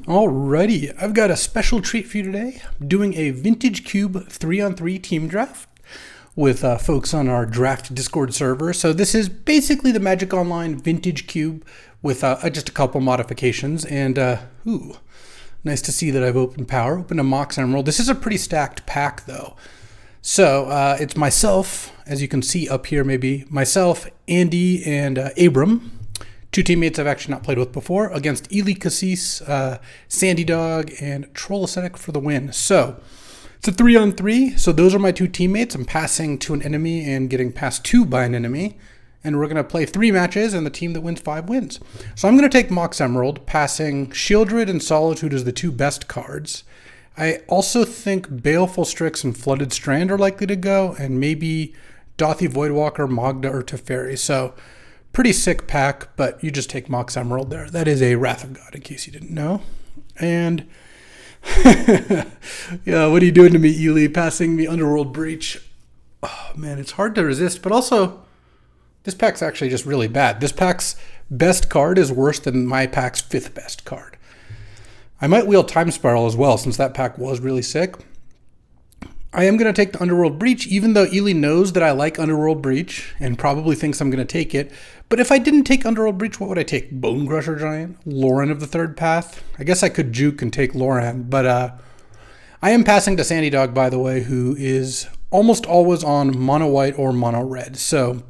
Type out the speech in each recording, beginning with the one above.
Alrighty, I've got a special treat for you today. I'm doing a Vintage Cube 3-on-3 team draft with folks on our draft Discord server. So this is basically the Magic Online Vintage Cube with just a couple modifications. And nice to see that I've opened a Mox Emerald. This is a pretty stacked pack though. So it's myself, as you can see up here, maybe myself, Andy, and Abram. Two teammates I've actually not played with before, against Ely Cassis, Sandy Dog, and Troll Ascetic for the win. So it's a 3-on-3. So those are my two teammates. I'm passing to an enemy and getting passed to by an enemy. And we're going to play 3 matches, and the team that wins 5 wins. So I'm going to take Mox Emerald, passing Shieldred and Solitude as the 2 best cards. I also think Baleful Strix and Flooded Strand are likely to go, and maybe Dothy Voidwalker, Magda, or Teferi. So pretty sick pack, but you just take Mox Emerald there. That is a Wrath of God, in case you didn't know. And yeah, what are you doing to me, Ely? Passing me Underworld Breach. Oh man, it's hard to resist, but also this pack's actually just really bad. This pack's best card is worse than my pack's 5th best card. I might wheel Time Spiral as well, since that pack was really sick. I am going to take the Underworld Breach, even though Ely knows that I like Underworld Breach and probably thinks I'm going to take it. But if I didn't take Underworld Breach, what would I take? Bone Crusher Giant? Lauren of the Third Path? I guess I could juke and take Lauren, but I am passing to Sandy Dog, by the way, who is almost always on mono white or mono red. So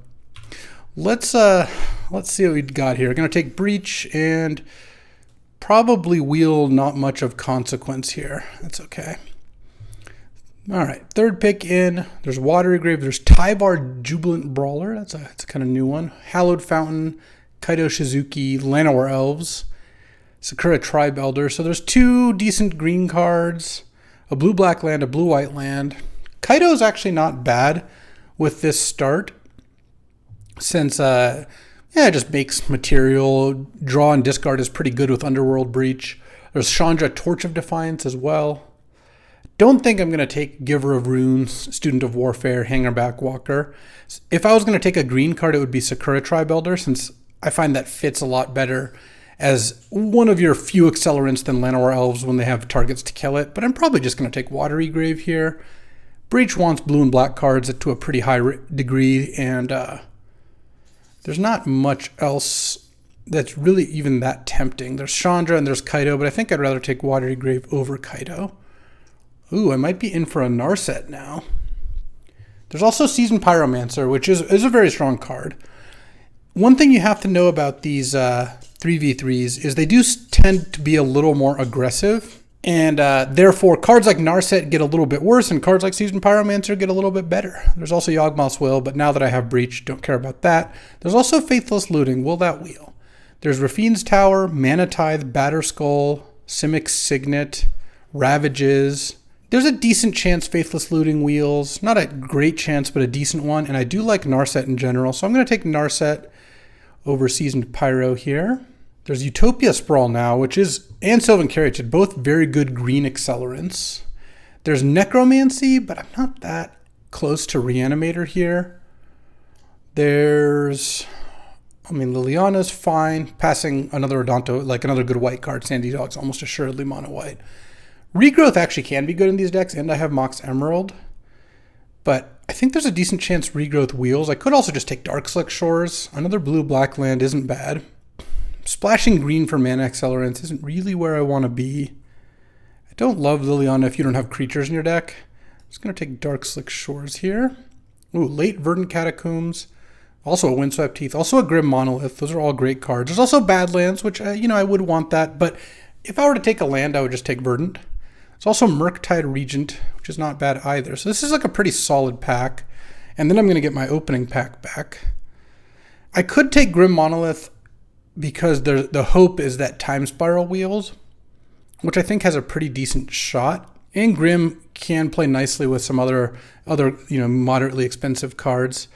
let's see what we got here. I'm going to take Breach and probably wheel not much of consequence here. That's okay. All right, third pick in. There's Watery Grave. There's Tyvar Jubilant Brawler. That's a kind of new one. Hallowed Fountain, Kaido Shizuki, Llanowar Elves, Sakura Tribe Elder. So there's 2 decent green cards, a blue-black land, a blue-white land. Kaido's actually not bad with this start, since it just makes material. Draw and discard is pretty good with Underworld Breach. There's Chandra Torch of Defiance as well. Don't think I'm going to take Giver of Runes, Student of Warfare, Hangerback Walker. If I was going to take a green card, it would be Sakura Tribe Elder, since I find that fits a lot better as one of your few accelerants than Llanowar Elves when they have targets to kill it. But I'm probably just going to take Watery Grave here. Breach wants blue and black cards to a pretty high degree, and there's not much else that's really even that tempting. There's Chandra and there's Kaido, but I think I'd rather take Watery Grave over Kaido. Ooh, I might be in for a Narset now. There's also Seasoned Pyromancer, which is a very strong card. One thing you have to know about these 3v3s is they do tend to be a little more aggressive, and therefore cards like Narset get a little bit worse, and cards like Seasoned Pyromancer get a little bit better. There's also Yawgmoth's Will, but now that I have Breach, don't care about that. There's also Faithless Looting. Will that wheel? There's Rafine's Tower, Mana Tithe, Batterskull, Simic's Signet, Ravages. There's a decent chance Faithless Looting wheels. Not a great chance, but a decent one. And I do like Narset in general, so I'm going to take Narset over Seasoned Pyro here. There's Utopia Sprawl now, and Sylvan Caryatid, both very good green accelerants. There's Necromancy, but I'm not that close to Reanimator here. Liliana's fine. Passing another Odonto, like another good white card. Sandy Dog's almost assuredly mono white. Regrowth actually can be good in these decks, and I have Mox Emerald. But I think there's a decent chance Regrowth wheels. I could also just take Darkslick Shores. Another blue-black land isn't bad. Splashing green for mana accelerants isn't really where I want to be. I don't love Liliana if you don't have creatures in your deck. I'm just going to take Darkslick Shores here. Ooh, late Verdant Catacombs. Also a Windswept Teeth. Also a Grim Monolith. Those are all great cards. There's also Badlands, which, I would want that. But if I were to take a land, I would just take Verdant. There's also Murktide Regent, which is not bad either. So this is like a pretty solid pack. And then I'm going to get my opening pack back. I could take Grim Monolith because the hope is that Time Spiral wheels, which I think has a pretty decent shot. And Grim can play nicely with some other moderately expensive cards.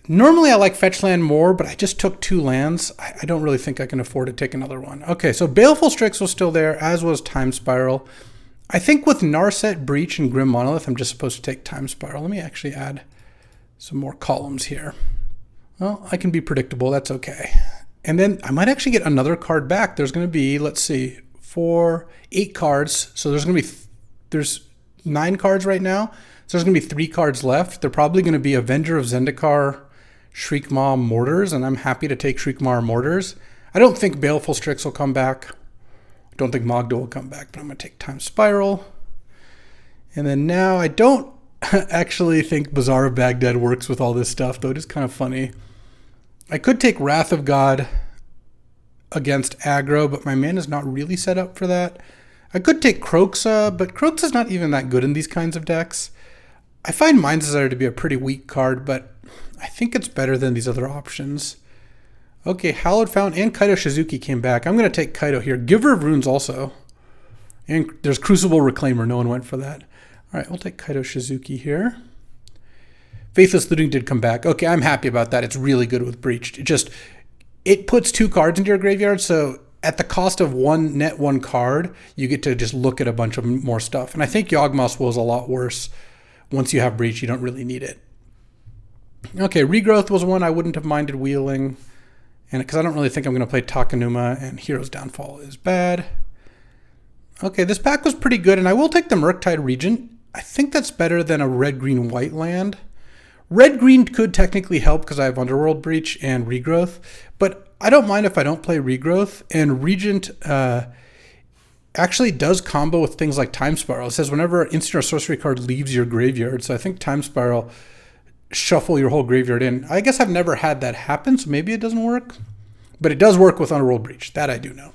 Normally I like Fetch Land more, but I just took 2 lands. I don't really think I can afford to take another one. Okay, so Baleful Strix was still there, as was Time Spiral. I think with Narset, Breach, and Grim Monolith, I'm just supposed to take Time Spiral. Let me actually add some more columns here. Well, I can be predictable. That's okay. And then I might actually get another card back. There's going to be, let's see, 4, 8 cards. So there's going to be, there's 9 cards right now. So there's going to be 3 cards left. They're probably going to be Avenger of Zendikar, Shriekmaw, Mortars, and I'm happy to take Shriekmaw Mortars. I don't think Baleful Strix will come back. I don't think Mogdo will come back, but I'm going to take Time Spiral. And then now I don't actually think Bazaar of Baghdad works with all this stuff, though it is kind of funny. I could take Wrath of God against aggro, but my mana's not really set up for that. I could take Kroxa, but Kroxa's not even that good in these kinds of decks. I find Mind's Desire to be a pretty weak card, but I think it's better than these other options. Okay, Hallowed Fountain and Kaido Shizuki came back. I'm going to take Kaido here. Giver of Runes also. And there's Crucible Reclaimer. No one went for that. All right, we'll take Kaido Shizuki here. Faithless Looting did come back. Okay, I'm happy about that. It's really good with Breached. It puts 2 cards into your graveyard, so at the cost of one card, you get to just look at a bunch of more stuff. And I think Yawgmoth's Will is a lot worse. Once you have Breach, you don't really need it. Okay, Regrowth was one I wouldn't have minded wheeling, and because I don't really think I'm going to play Takenuma, and Hero's Downfall is bad. Okay, this pack was pretty good, and I will take the Murktide Regent. I think that's better than a red-green-white land. Red-green could technically help because I have Underworld Breach and Regrowth, but I don't mind if I don't play Regrowth, and Regent actually does combo with things like Time Spiral. It says whenever an instant or sorcery card leaves your graveyard, so I think Time Spiral shuffle your whole graveyard in. I guess I've never had that happen, so maybe it doesn't work, but it does work with Underworld Breach. That I do know.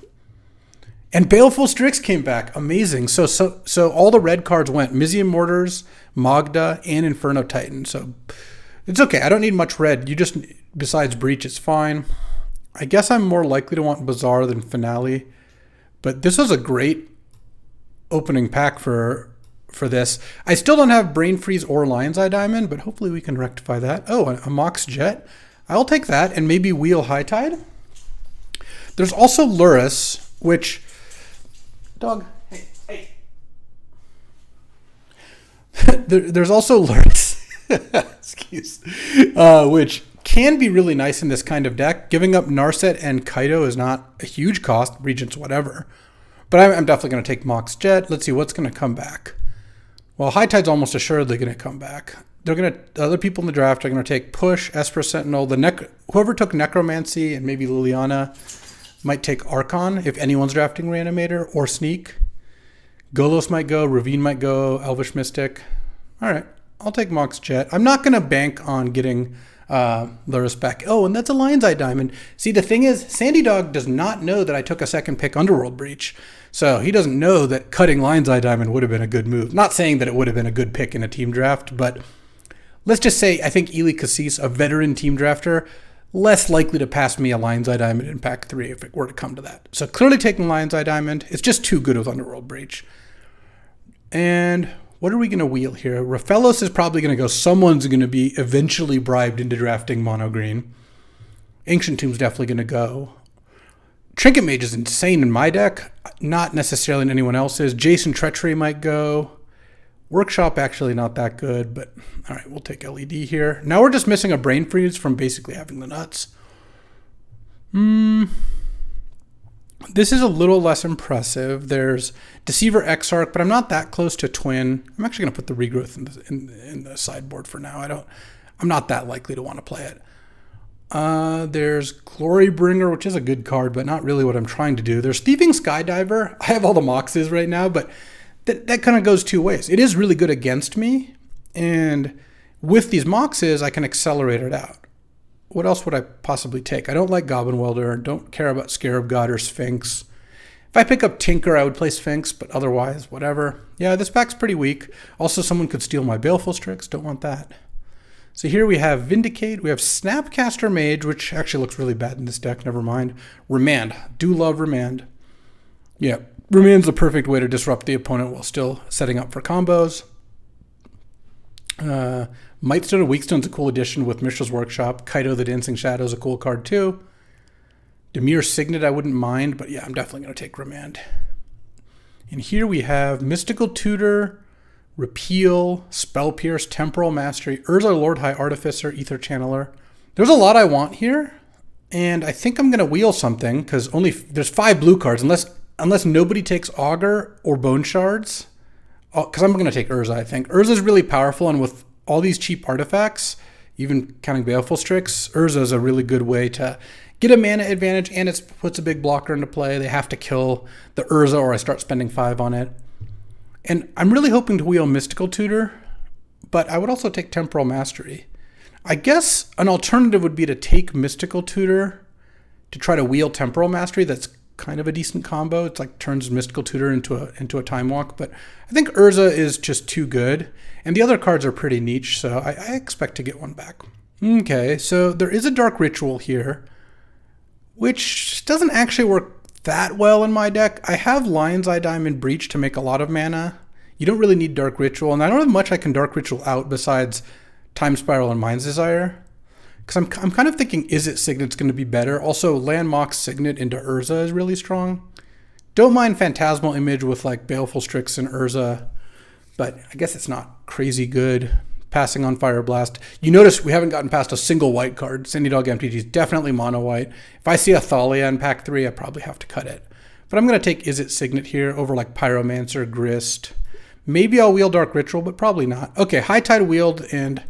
And Baleful Strix came back. Amazing. So all the red cards went. Mizium Mortars, Magda, and Inferno Titan. So it's okay. I don't need much red. Besides Breach, it's fine. I guess I'm more likely to want Bazaar than Finale. But this was a great opening pack for this. I still don't have Brain Freeze or Lion's Eye Diamond, but hopefully we can rectify that. Oh, a Mox Jet. I'll take that and maybe Wheel High Tide. There's also Lurrus, which... Dog, hey. There's also Lurrus, excuse, which can be really nice in this kind of deck. Giving up Narset and Kaido is not a huge cost, Regents, whatever. But I'm definitely going to take Mox Jet. Let's see what's going to come back. Well, High Tide's almost assuredly going to come back. Other people in the draft are going to take Push, Esper Sentinel, whoever took Necromancy and maybe Liliana might take Archon if anyone's drafting Reanimator or Sneak. Golos might go, Ravine might go, Elvish Mystic. All right, I'll take Mox Jet. I'm not going to bank on getting Lurrus back. Oh, and that's a Lion's Eye Diamond. See, the thing is, Sandy Dog does not know that I took a second pick Underworld Breach. So he doesn't know that cutting Lion's Eye Diamond would have been a good move. Not saying that it would have been a good pick in a team draft, but let's just say I think Ely Cassis, a veteran team drafter, less likely to pass me a Lion's Eye Diamond in pack 3 if it were to come to that. So clearly taking Lion's Eye Diamond. It's just too good with Underworld Breach. And what are we going to wheel here? Raphaelos is probably going to go. Someone's going to be eventually bribed into drafting mono green. Ancient Tomb's definitely going to go. Trinket Mage is insane in my deck. Not necessarily in anyone else's. Jason Treachery might go. Workshop actually not that good, but all right, we'll take LED here. Now we're just missing a Brain Freeze from basically having the nuts. This is a little less impressive. There's Deceiver Exarch, but I'm not that close to Twin. I'm actually going to put the Regrowth in the sideboard for now. I'm not that likely to want to play it. There's Glorybringer, which is a good card, but not really what I'm trying to do. There's Thieving Skydiver. I have all the Moxes right now, but that kind of goes two ways. It is really good against me, and with these Moxes, I can accelerate it out. What else would I possibly take? I don't like Goblin Welder. Don't care about Scarab God or Sphinx. If I pick up Tinker, I would play Sphinx, but otherwise, whatever. Yeah, this pack's pretty weak. Also, someone could steal my Baleful Strix. Don't want that. So here we have Vindicate. We have Snapcaster Mage, which actually looks really bad in this deck. Never mind. Remand. Do love Remand. Yeah. Remand's the perfect way to disrupt the opponent while still setting up for combos. Mightstone of Weakstone's a cool addition with Mishra's Workshop. Kaido the Dancing Shadow is a cool card too. Demir Signet I wouldn't mind, but yeah, I'm definitely going to take Remand. And here we have Mystical Tutor, Repeal, Spell Pierce, Temporal Mastery, Urza Lord High Artificer, Ether Channeler. There's a lot I want here, and I think I'm going to wheel something because there's 5 blue cards, unless unless nobody takes Augur or Bone Shards, because I'm going to take Urza, I think. Urza is really powerful, and with all these cheap artifacts, even counting Baleful Strix, Urza is a really good way to get a mana advantage, and it puts a big blocker into play. They have to kill the Urza or I start spending 5 on it. And I'm really hoping to wheel Mystical Tutor, but I would also take Temporal Mastery. I guess an alternative would be to take Mystical Tutor to try to wheel Temporal Mastery. That's kind of a decent combo. It's like turns Mystical Tutor into a Time Walk, but I think Urza is just too good, and the other cards are pretty niche, so I expect to get one back. Okay, so there is a Dark Ritual here, which doesn't actually work that well in my deck. I have Lion's Eye Diamond Breach to make a lot of mana. You don't really need Dark Ritual, and I don't have much I can Dark Ritual out besides Time Spiral and Mind's Desire. Because I'm kind of thinking Izzet Signet's going to be better. Also, Land Mox Signet into Urza is really strong. Don't mind Phantasmal Image with like Baleful Strix and Urza, but I guess it's not crazy good. Passing on Fire Blast. You notice we haven't gotten past a single white card. Sandy Dog MTG is definitely mono white. If I see a Thalia in pack 3, I probably have to cut it. But I'm going to take Izzet Signet here over like Pyromancer, Grist. Maybe I'll wheel Dark Ritual, but probably not. Okay, High Tide wheeled, and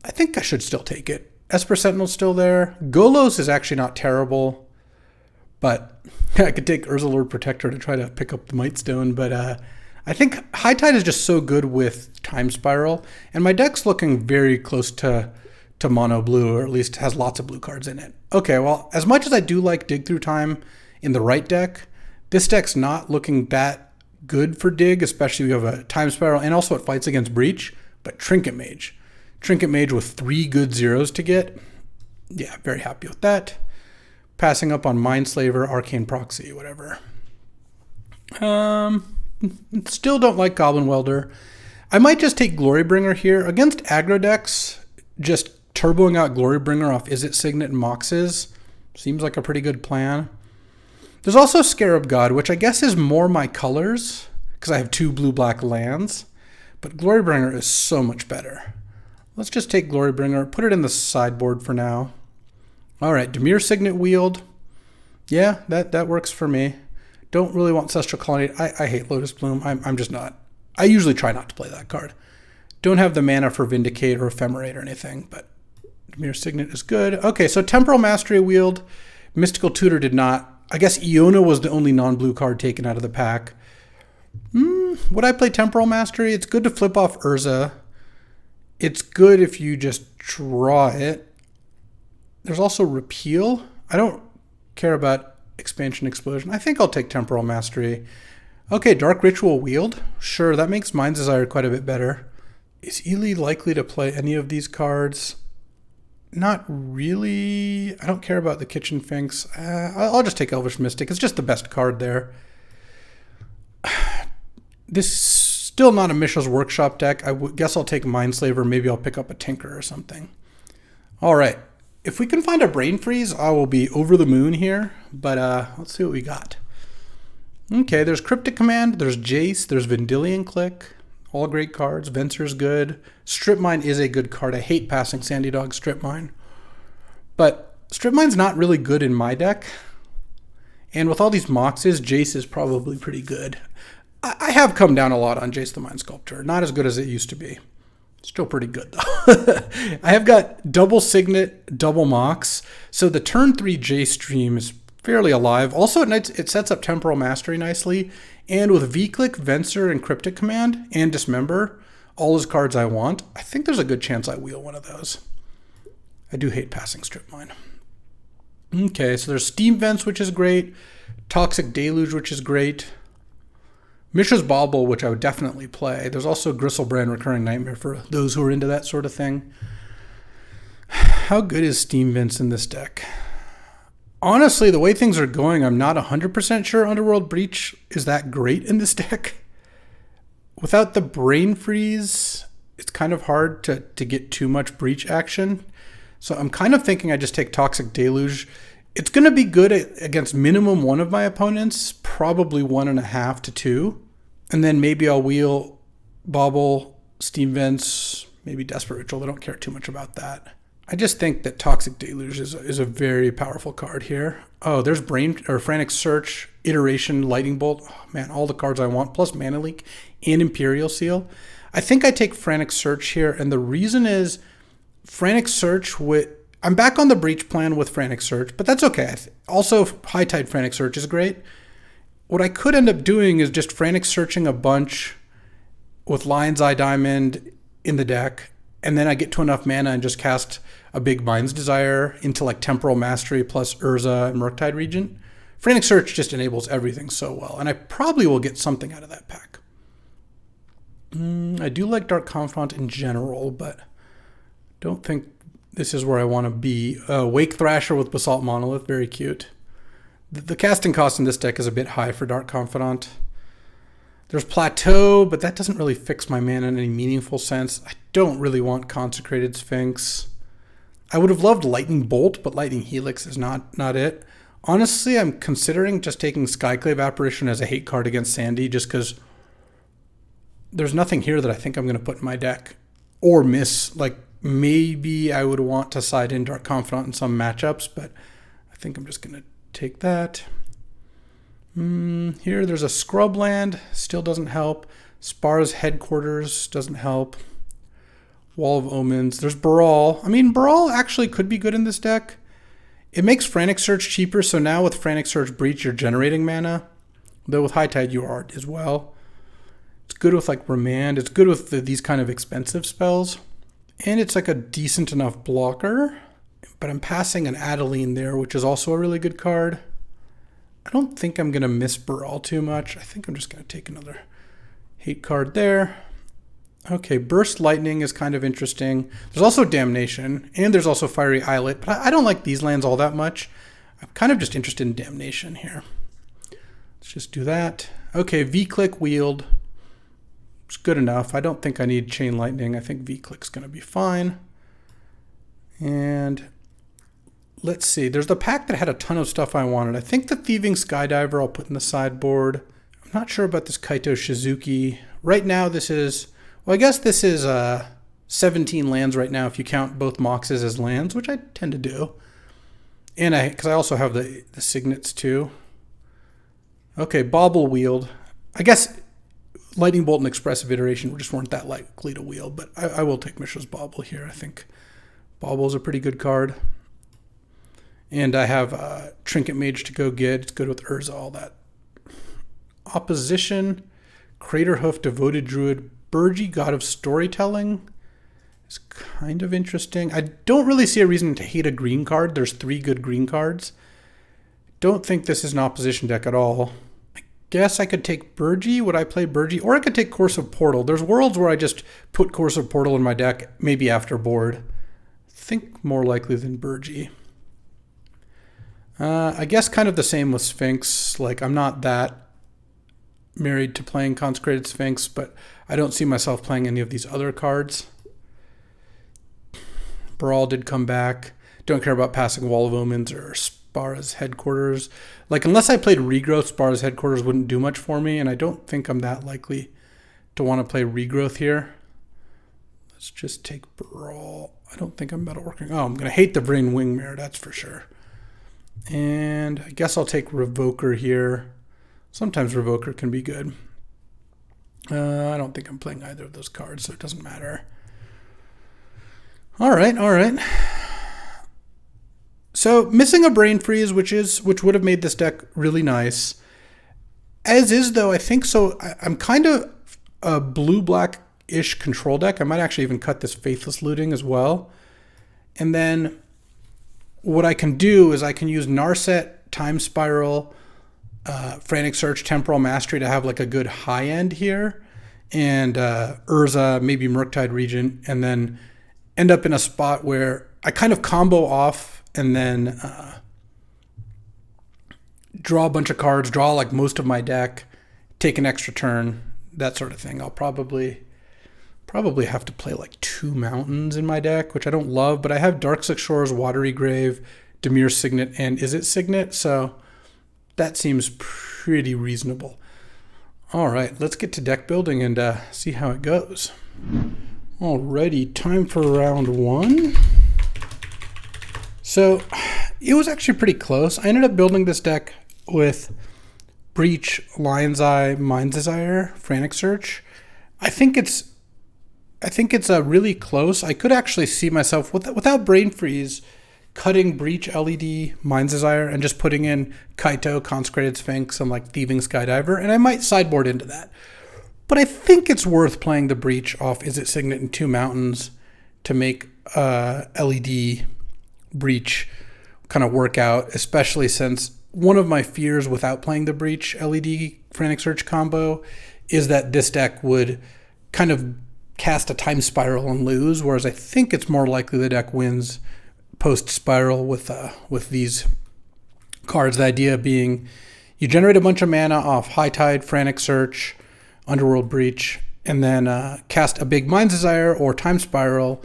I think I should still take it. Esper Sentinel's still there. Golos is actually not terrible, but I could take Urza Lord Protector to try to pick up the Mightstone, but I think High Tide is just so good with Time Spiral, and my deck's looking very close to mono blue, or at least has lots of blue cards in it. Okay, well, as much as I do like Dig Through Time in the right deck, this deck's not looking that good for Dig, especially we have a Time Spiral, and also it fights against Breach, but Trinket Mage. Trinket Mage with 3 good zeros to get. Yeah, very happy with that. Passing up on Mindslaver, Arcane Proxy, whatever. Still don't like Goblin Welder. I might just take Glorybringer here. Against aggro decks, just turboing out Glorybringer off Izzet Signet and Moxes seems like a pretty good plan. There's also Scarab God, which I guess is more my colors, because I have 2 blue-black lands. But Glorybringer is so much better. Let's just take Glorybringer, put it in the sideboard for now. All right, Dimir Signet wheeled. Yeah, that works for me. Don't really want Ancestral Colony. I hate Lotus Bloom. I'm just not. I usually try not to play that card. Don't have the mana for Vindicate or Ephemerate or anything, but Dimir Signet is good. Okay, so Temporal Mastery wheeled. Mystical Tutor did not. I guess Iona was the only non-blue card taken out of the pack. Would I play Temporal Mastery? It's good to flip off Urza. It's good if you just draw it. There's also Repeal. I don't care about Expansion Explosion. I think I'll take Temporal Mastery. Okay, Dark Ritual wheeled. Sure, that makes Mind's Desire quite a bit better. Is Ely likely to play any of these cards? Not really. I don't care about the Kitchen Finks. I'll just take Elvish Mystic. It's just the best card there. This is still not a Mishra's Workshop deck. I guess I'll take Mindslaver. Maybe I'll pick up a Tinker or something. All right. If we can find a Brain Freeze, I will be over the moon here. But let's see what we got. Okay, there's Cryptic Command. There's Jace. There's Vendilion Click. All great cards. Venser's good. Strip Mine is a good card. I hate passing Sandy Dog Strip Mine. But Strip Mine's not really good in my deck. And with all these Moxes, Jace is probably pretty good. I have come down a lot on Jace the Mind Sculptor. Not as good as it used to be. Still pretty good, though. I have got double Signet, double Mox. So the turn 3 Jace stream is fairly alive. Also, it sets up Temporal Mastery nicely. And with V-Click, Venser, and Cryptic Command, and Dismember, all those cards I want, I think there's a good chance I wheel one of those. I do hate passing Strip Mine. Okay, so there's Steam Vents, which is great. Toxic Deluge, which is great. Mishra's Bauble, which I would definitely play. There's also Gristlebrand Recurring Nightmare for those who are into that sort of thing. How good is Steam Vents in this deck? Honestly, the way things are going, I'm not 100% sure Underworld Breach is that great in this deck. Without the Brain Freeze, it's kind of hard to get too much Breach action. So I'm kind of thinking I just take Toxic Deluge. It's going to be good against minimum one of my opponents, probably 1.5 to 2. And then maybe I'll wheel Bauble, Steam Vents, maybe Desperate Ritual. I don't care too much about that. I just think that Toxic Deluge is a very powerful card here. Oh, there's Frantic Search iteration Lightning Bolt. Oh, man, all the cards I want, plus Mana Leak and Imperial Seal. I think I take Frantic Search here, and the reason is Frantic Search I'm back on the Breach plan with Frantic Search, but that's okay. Also, High Tide Frantic Search is great. What I could end up doing is just Frantic Searching a bunch with Lion's Eye Diamond in the deck, and then I get to enough mana and just cast a big Mind's Desire into like Temporal Mastery plus Urza and Murktide Regent. Frantic Search just enables everything so well, and I probably will get something out of that pack. I do like Dark Confidant in general, but don't think this is where I want to be. Wake Thrasher with Basalt Monolith, very cute. The casting cost in this deck is a bit high for Dark Confidant. There's Plateau, but that doesn't really fix my mana in any meaningful sense. I don't really want Consecrated Sphinx. I would have loved Lightning Bolt, but Lightning Helix is not it. Honestly, I'm considering just taking Skyclave Apparition as a hate card against Sandy, just because there's nothing here that I think I'm going to put in my deck or miss. Like, maybe I would want to side in Dark Confidant in some matchups, but I think I'm just going to take that. Here, there's a Scrubland, still doesn't help. Spar's Headquarters doesn't help. Wall of Omens. There's Baral. I mean, Baral actually could be good in this deck. It makes Frantic Search cheaper, so now with Frantic Search Breach, you're generating mana. Though with High Tide, you are as well. It's good with like Remand. It's good with these kind of expensive spells. And it's like a decent enough blocker. But I'm passing an Adeline there, which is also a really good card. I don't think I'm going to miss Baral too much. I think I'm just going to take another hate card there. Okay, Burst Lightning is kind of interesting. There's also Damnation, and there's also Fiery Islet, but I don't like these lands all that much. I'm kind of just interested in Damnation here. Let's just do that. Okay, V-Click Wield. It's good enough. I don't think I need Chain Lightning. I think V-Click's going to be fine. And let's see. There's the pack that had a ton of stuff I wanted. I think the Thieving Skydiver I'll put in the sideboard. I'm not sure about this Kaito Shizuki. Right now this is... Well, I guess this is 17 lands right now if you count both Moxes as lands, which I tend to do. And because I also have the Signets too. Okay, Bauble Wield. I guess Lightning Bolt and Expressive Iteration just weren't that likely to wield, but I will take Mishra's Bauble here. I think Bauble's a pretty good card. And I have Trinket Mage to go get. It's good with Urza, all that. Opposition, Craterhoof, Devoted Druid, Burgi, God of Storytelling is kind of interesting. I don't really see a reason to hate a green card. There's 3 good green cards. Don't think this is an opposition deck at all. I guess I could take Burgi. Would I play Burgi? Or I could take Course of Portal. There's worlds where I just put Course of Portal in my deck, maybe after board. I think more likely than Burgi. I guess kind of the same with Sphinx. Like, I'm not that married to playing Consecrated Sphinx, but I don't see myself playing any of these other cards. Baral did come back. Don't care about passing Wall of Omens or Spara's Headquarters. Like, unless I played Regrowth, Spara's Headquarters wouldn't do much for me, and I don't think I'm that likely to want to play Regrowth here. Let's just take Baral. I don't think I'm metalworking. Oh, I'm going to hate the Brain Wingmare, that's for sure. And I guess I'll take Revoker here. Sometimes Revoker can be good. I don't think I'm playing either of those cards, so it doesn't matter. All right. So missing a Brain Freeze, which would have made this deck really nice. As is, though, I think so. I'm kind of a blue-black-ish control deck. I might actually even cut this Faithless Looting as well. And then what I can do is I can use Narset, Time Spiral, Frantic Search, Temporal Mastery to have like a good high end here, and Urza, maybe Murktide Regent, and then end up in a spot where I kind of combo off and then draw a bunch of cards, draw like most of my deck, take an extra turn, that sort of thing. I'll probably have to play like 2 mountains in my deck, which I don't love, but I have Darkslick Shores, Watery Grave, Dimir Signet, and Izzet Signet, so that seems pretty reasonable. All right, let's get to deck building and see how it goes. Alrighty, time for round 1. So it was actually pretty close. I ended up building this deck with Breach, Lion's Eye, Mind's Desire, Frantic Search. I think it's really close. I could actually see myself without Brain Freeze cutting Breach, LED, Mind's Desire, and just putting in Kaito, Consecrated Sphinx, and like Thieving Skydiver, and I might sideboard into that. But I think it's worth playing the Breach off Is It Signet and 2 Mountains to make LED Breach kind of work out, especially since one of my fears without playing the Breach LED Frantic Search combo is that this deck would kind of cast a Time Spiral and lose, whereas I think it's more likely the deck wins post Spiral with these cards. The idea being you generate a bunch of mana off High Tide, Frantic Search, Underworld Breach, and then cast a big Mind's Desire or Time Spiral,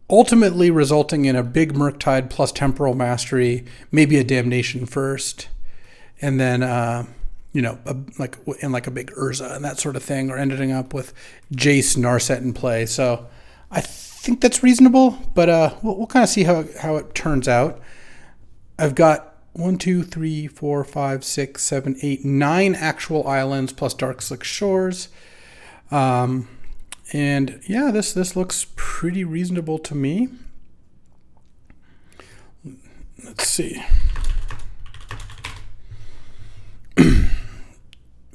ultimately resulting in a big Murktide plus Temporal Mastery, maybe a Damnation first, and then like a big Urza and that sort of thing, or ending up with Jace, Narset in play. So I think that's reasonable, but we'll kind of see how it turns out. I've got 1, 2, 3, 4, 5, 6, 7, 8, 9 actual islands plus Dark Slick Shores. And yeah, this looks pretty reasonable to me. Let's see.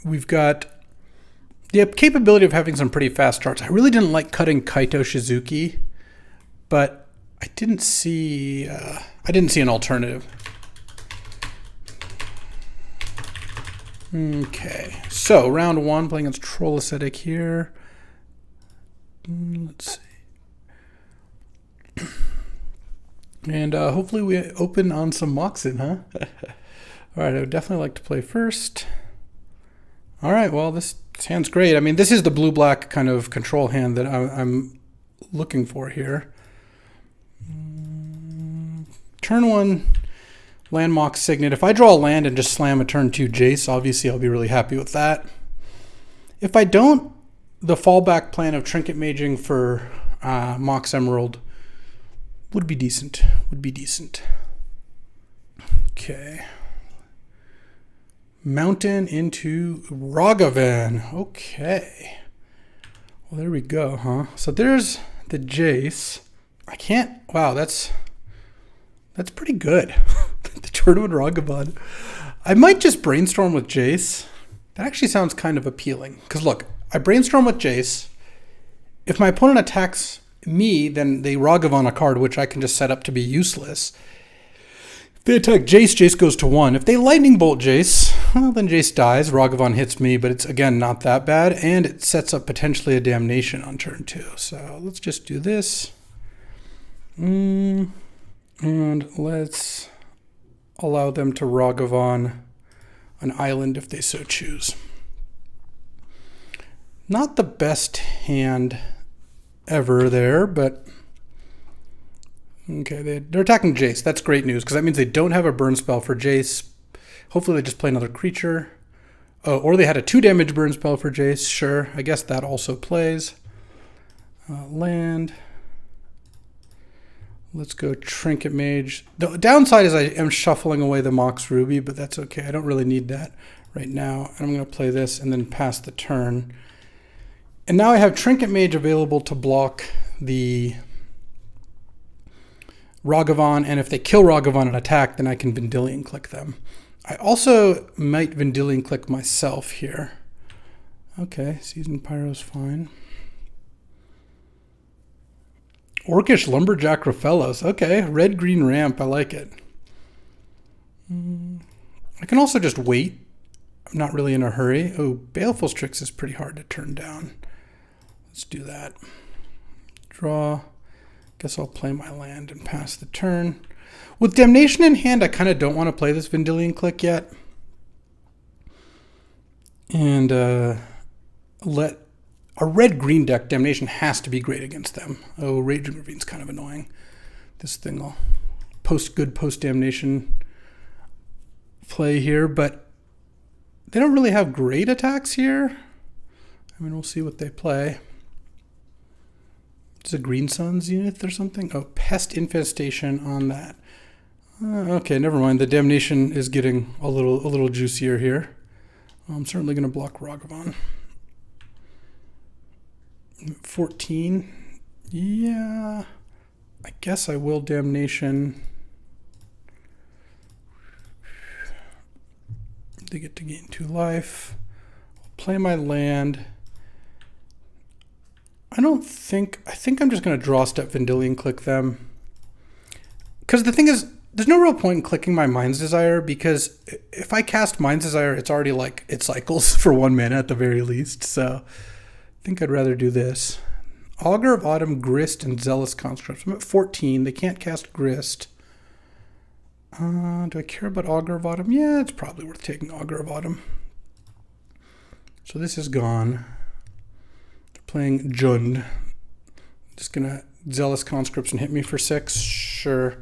We've got the capability of having some pretty fast charts. I really didn't like cutting Kaito Shizuki, but I didn't see an alternative. Okay, so round 1, playing against Troll Ascetic here. Let's see. And hopefully we open on some Moxen, huh? All right, I would definitely like to play first. All right, well, this hand's great. I mean, this is the blue-black kind of control hand that I'm looking for here. Turn 1, land Mox Signet. If I draw a land and just slam a turn 2 Jace, obviously I'll be really happy with that. If I don't, the fallback plan of Trinket Maging for Mox Emerald would be decent. Okay. Mountain into Ragavan. Okay. Well, there we go, huh? So there's the Jace. Wow, that's pretty good. The Tournament Ragavan. I might just brainstorm with Jace. That actually sounds kind of appealing. Because look, I brainstorm with Jace. If my opponent attacks me, then they Ragavan a card, which I can just set up to be useless. If they attack Jace, Jace goes to 1. If they Lightning Bolt Jace, well, then Jace dies. Ragavan hits me, but it's, again, not that bad. And it sets up potentially a Damnation on turn 2. So let's just do this. And let's allow them to Ragavan an island if they so choose. Not the best hand ever there, but okay, they're attacking Jace. That's great news, because that means they don't have a burn spell for Jace. Hopefully they just play another creature. Oh, or they had a 2 damage burn spell for Jace. Sure, I guess that also plays. Land. Let's go Trinket Mage. The downside is I am shuffling away the Mox Ruby, but that's okay. I don't really need that right now. And I'm going to play this and then pass the turn. And now I have Trinket Mage available to block the Ragavan, and if they kill Ragavan and attack, then I can Vendilion Click them. I also might Vendilion Click myself here. Okay, Seasoned Pyro's fine. Orcish Lumberjack Raphellos. Okay, red-green ramp. I like it. I can also just wait. I'm not really in a hurry. Oh, Baleful Strix is pretty hard to turn down. Let's do that. Draw. Guess I'll play my land and pass the turn. With Damnation in hand, I kind of don't want to play this Vendilion Click yet. And let a red-green deck, Damnation has to be great against them. Oh, Raging Ravine's kind of annoying. This thing will post-Damnation play here, but they don't really have great attacks here. I mean, we'll see what they play. It's a Green Suns unit or something. Oh, Pest Infestation on that. Okay, never mind. The Damnation is getting a little juicier here. Well, I'm certainly going to block Ragavan. 14. Yeah. I guess I will Damnation. They get to gain 2 life. I'll play my land. I think I'm just going to draw step Vendilion click them. Because the thing is, there's no real point in clicking my Mind's Desire, because if I cast Mind's Desire, it's already like, it cycles for 1 mana at the very least. So I think I'd rather do this. Augur of Autumn, Grist, and Zealous Conscripts. I'm at 14. They can't cast Grist. Do I care about Augur of Autumn? Yeah, it's probably worth taking Augur of Autumn. So this is gone. They're playing Jund. Just gonna Zealous Conscripts and hit me for 6. Sure.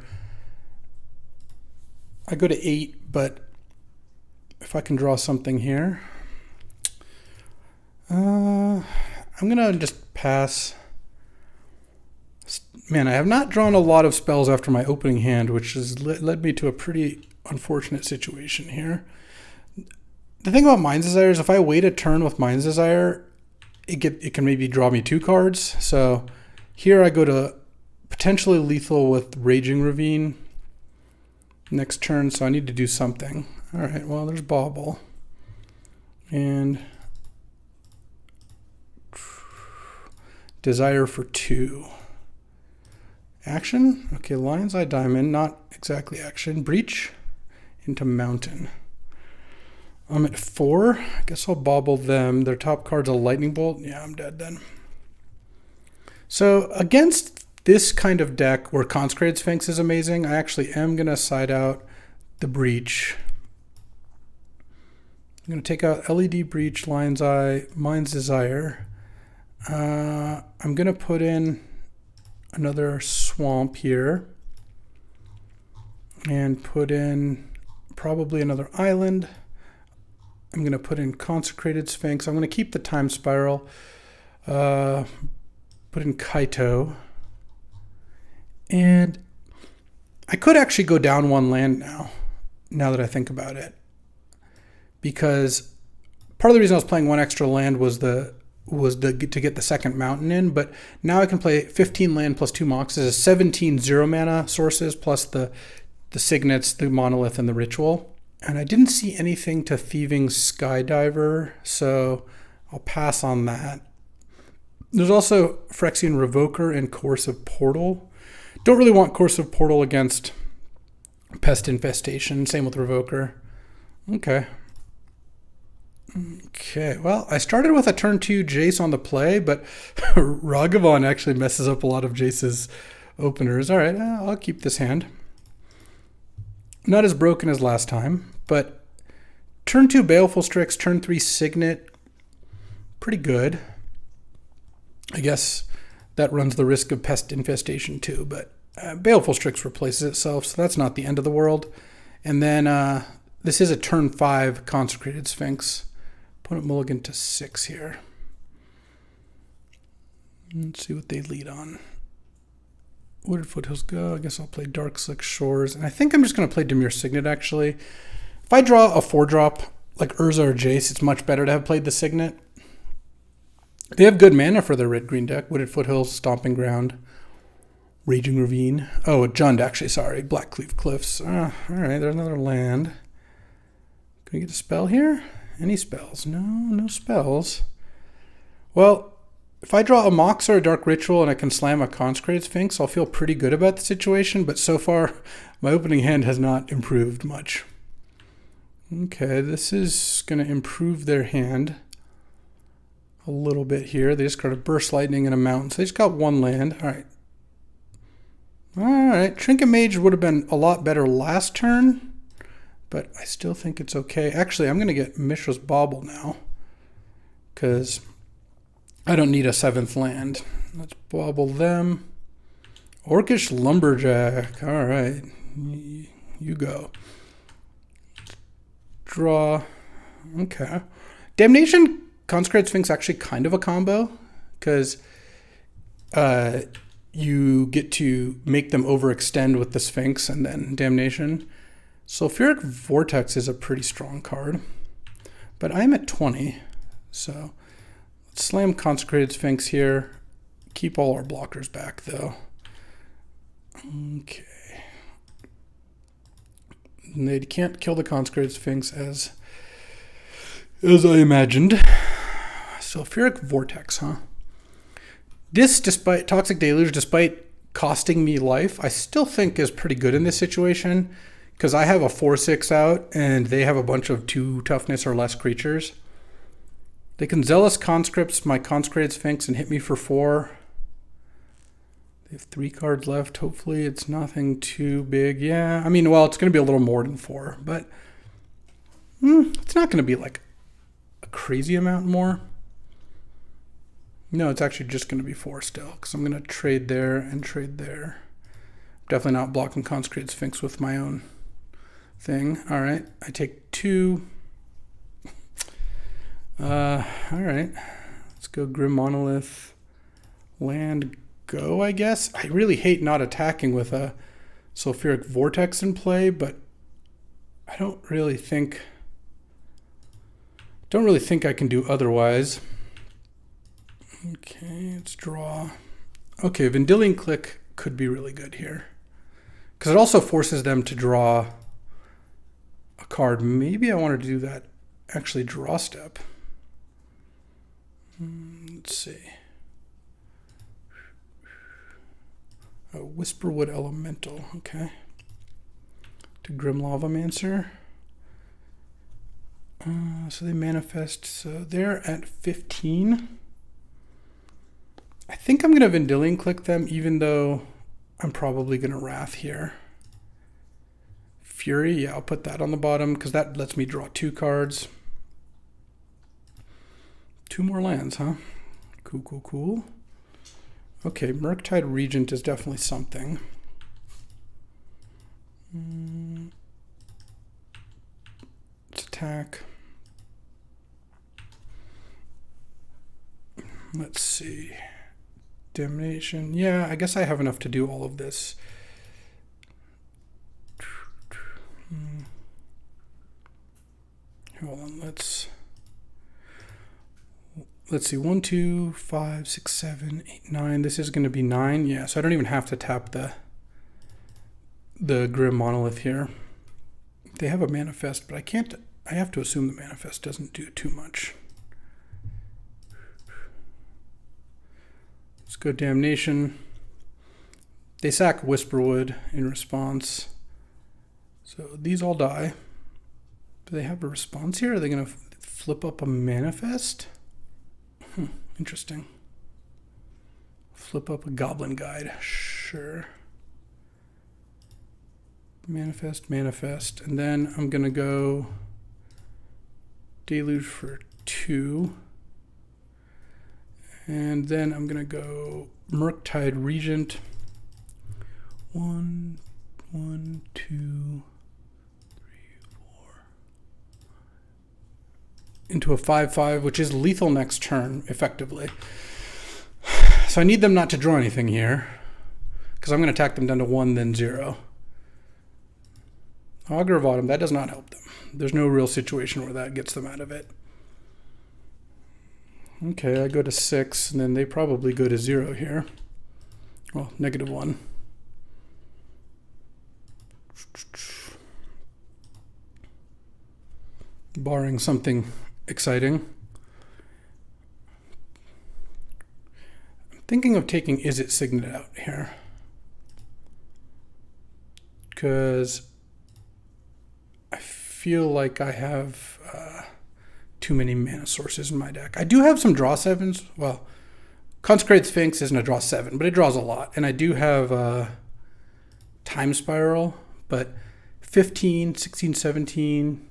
I go to 8, but if I can draw something here, I'm gonna just pass. Man, I have not drawn a lot of spells after my opening hand, which has led me to a pretty unfortunate situation here. The thing about Mind's Desire is if I wait a turn with Mind's Desire, it can maybe draw me 2 cards. So here I go to potentially lethal with Raging Ravine next turn, so I need to do something. All right, well, there's Bauble. And Desire for 2. Action? Okay, Lion's Eye Diamond, not exactly action. Breach into Mountain. I'm at 4. I guess I'll Bauble them. Their top card's a Lightning Bolt. Yeah, I'm dead then. So against this kind of deck where Consecrated Sphinx is amazing, I actually am going to side out the Breach. I'm going to take out LED Breach, Lion's Eye, Mind's Desire. I'm going to put in another Swamp here and put in probably another Island. I'm going to put in Consecrated Sphinx. I'm going to keep the Time Spiral. Put in Kaito. And I could actually go down 1 land now that I think about it. Because part of the reason I was playing 1 extra land was to get the second mountain in, but now I can play 15 land plus 2 moxes, 17 0 mana sources plus the signets, the monolith, and the ritual. And I didn't see anything to Thieving Skydiver, so I'll pass on that. There's also Phyrexian Revoker and Coercive Portal. Don't really want Coercive Portal against Pest Infestation. Same with Revoker. Okay, well, I started with a turn 2 Jace on the play, but Ragavan actually messes up a lot of Jace's openers. All right, I'll keep this hand. Not as broken as last time, but turn 2 Baleful Strix, turn 3 Signet, pretty good. I guess that runs the risk of Pest Infestation too, but Baleful Strix replaces itself, so that's not the end of the world. And then this is a turn 5 Consecrated Sphinx. Opponent mulligan to 6 here. Let's see what they lead on. Wooded Foothills go. I guess I'll play Dark Slick Shores. And I think I'm just going to play Dimir Signet, actually. If I draw a 4-drop like Urza or Jace, it's much better to have played the Signet. They have good mana for their red-green deck. Wooded Foothills, Stomping Ground, Raging Ravine. Oh, Jund, actually, sorry. Blackcleave Cliffs. All right, there's another land. Can we get a spell here? Any spells? No spells. Well, if I draw a Mox or a Dark Ritual and I can slam a Consecrated Sphinx, I'll feel pretty good about the situation, but so far, my opening hand has not improved much. Okay, this is going to improve their hand a little bit here. They just got a Burst Lightning and a Mountain, so they just got 1 land. All right, Trinket Mage would have been a lot better last turn, but I still think it's okay. Actually, I'm going to get Mishra's Bauble now, because I don't need a 7th land. Let's Bauble them. Orcish Lumberjack. All right, you go. Draw. Okay. Damnation Consecrated Sphinx actually kind of a combo, because you get to make them overextend with the Sphinx and then Damnation. Sulfuric Vortex is a pretty strong card. But I'm at 20, so let's slam Consecrated Sphinx here. Keep all our blockers back, though. Okay. And they can't kill the Consecrated Sphinx as I imagined. Sulfuric Vortex, huh? This, despite Toxic Deluge, despite costing me life, I still think is pretty good in this situation because I have a 4/6 out and they have a bunch of 2 toughness or less creatures. They can Zealous Conscripts my Consecrated Sphinx and hit me for 4. They have 3 cards left. Hopefully it's nothing too big. Yeah, I mean, well, it's going to be a little more than 4, but it's not going to be like a crazy amount more. No, it's actually just going to be 4 still because I'm going to trade there and trade there. Definitely not blocking Consecrated Sphinx with my own thing. All right, I take 2. All right, let's go Grim Monolith. Land go, I guess. I really hate not attacking with a Sulfuric Vortex in play, but I don't really think I can do otherwise. Okay, let's draw. Okay, Vendilion Click could be really good here because it also forces them to draw a card. Maybe I wanted to do that, actually draw step. Let's see. A Whisperwood Elemental, okay. To Grim Lavamancer. So they manifest, so they're at 15. I think I'm going to Vendilion Click them, even though I'm probably going to Wrath here. Fury, yeah, I'll put that on the bottom because that lets me draw 2 cards. 2 more lands, huh? Cool, cool, cool. Okay, Murktide Regent is definitely something. Let's attack. Let's see. Damnation. Yeah, I guess I have enough to do all of this. Hold on, let's see. 1, 2, 5, 6, 7, 8, 9. This is going to be 9. Yeah, so I don't even have to tap the Grim Monolith here. They have a manifest, but I can't. I have to assume the manifest doesn't do too much. Let's go Damnation. They sack Whisperwood in response. So these all die. Do they have a response here? Are they going to flip up a manifest? Interesting. Flip up a Goblin Guide. Sure. Manifest, manifest. And then I'm going to go Deluge for 2. And then I'm going to go Murktide Regent. 1, 1, 2, 3, 4. Into a 5/5, which is lethal next turn, effectively. So I need them not to draw anything here, because I'm going to attack them down to 1, then 0. Augur of Autumn, that does not help them. There's no real situation where that gets them out of it. Okay, I go to 6, and then they probably go to 0 here. Well, -1. Barring something exciting. I'm thinking of taking Is It Signet out here. Because I feel like I have too many mana sources in my deck. I do have some draw 7s. Well, Consecrated Sphinx isn't a draw 7, but it draws a lot. And I do have Time Spiral, but 15, 16, 17,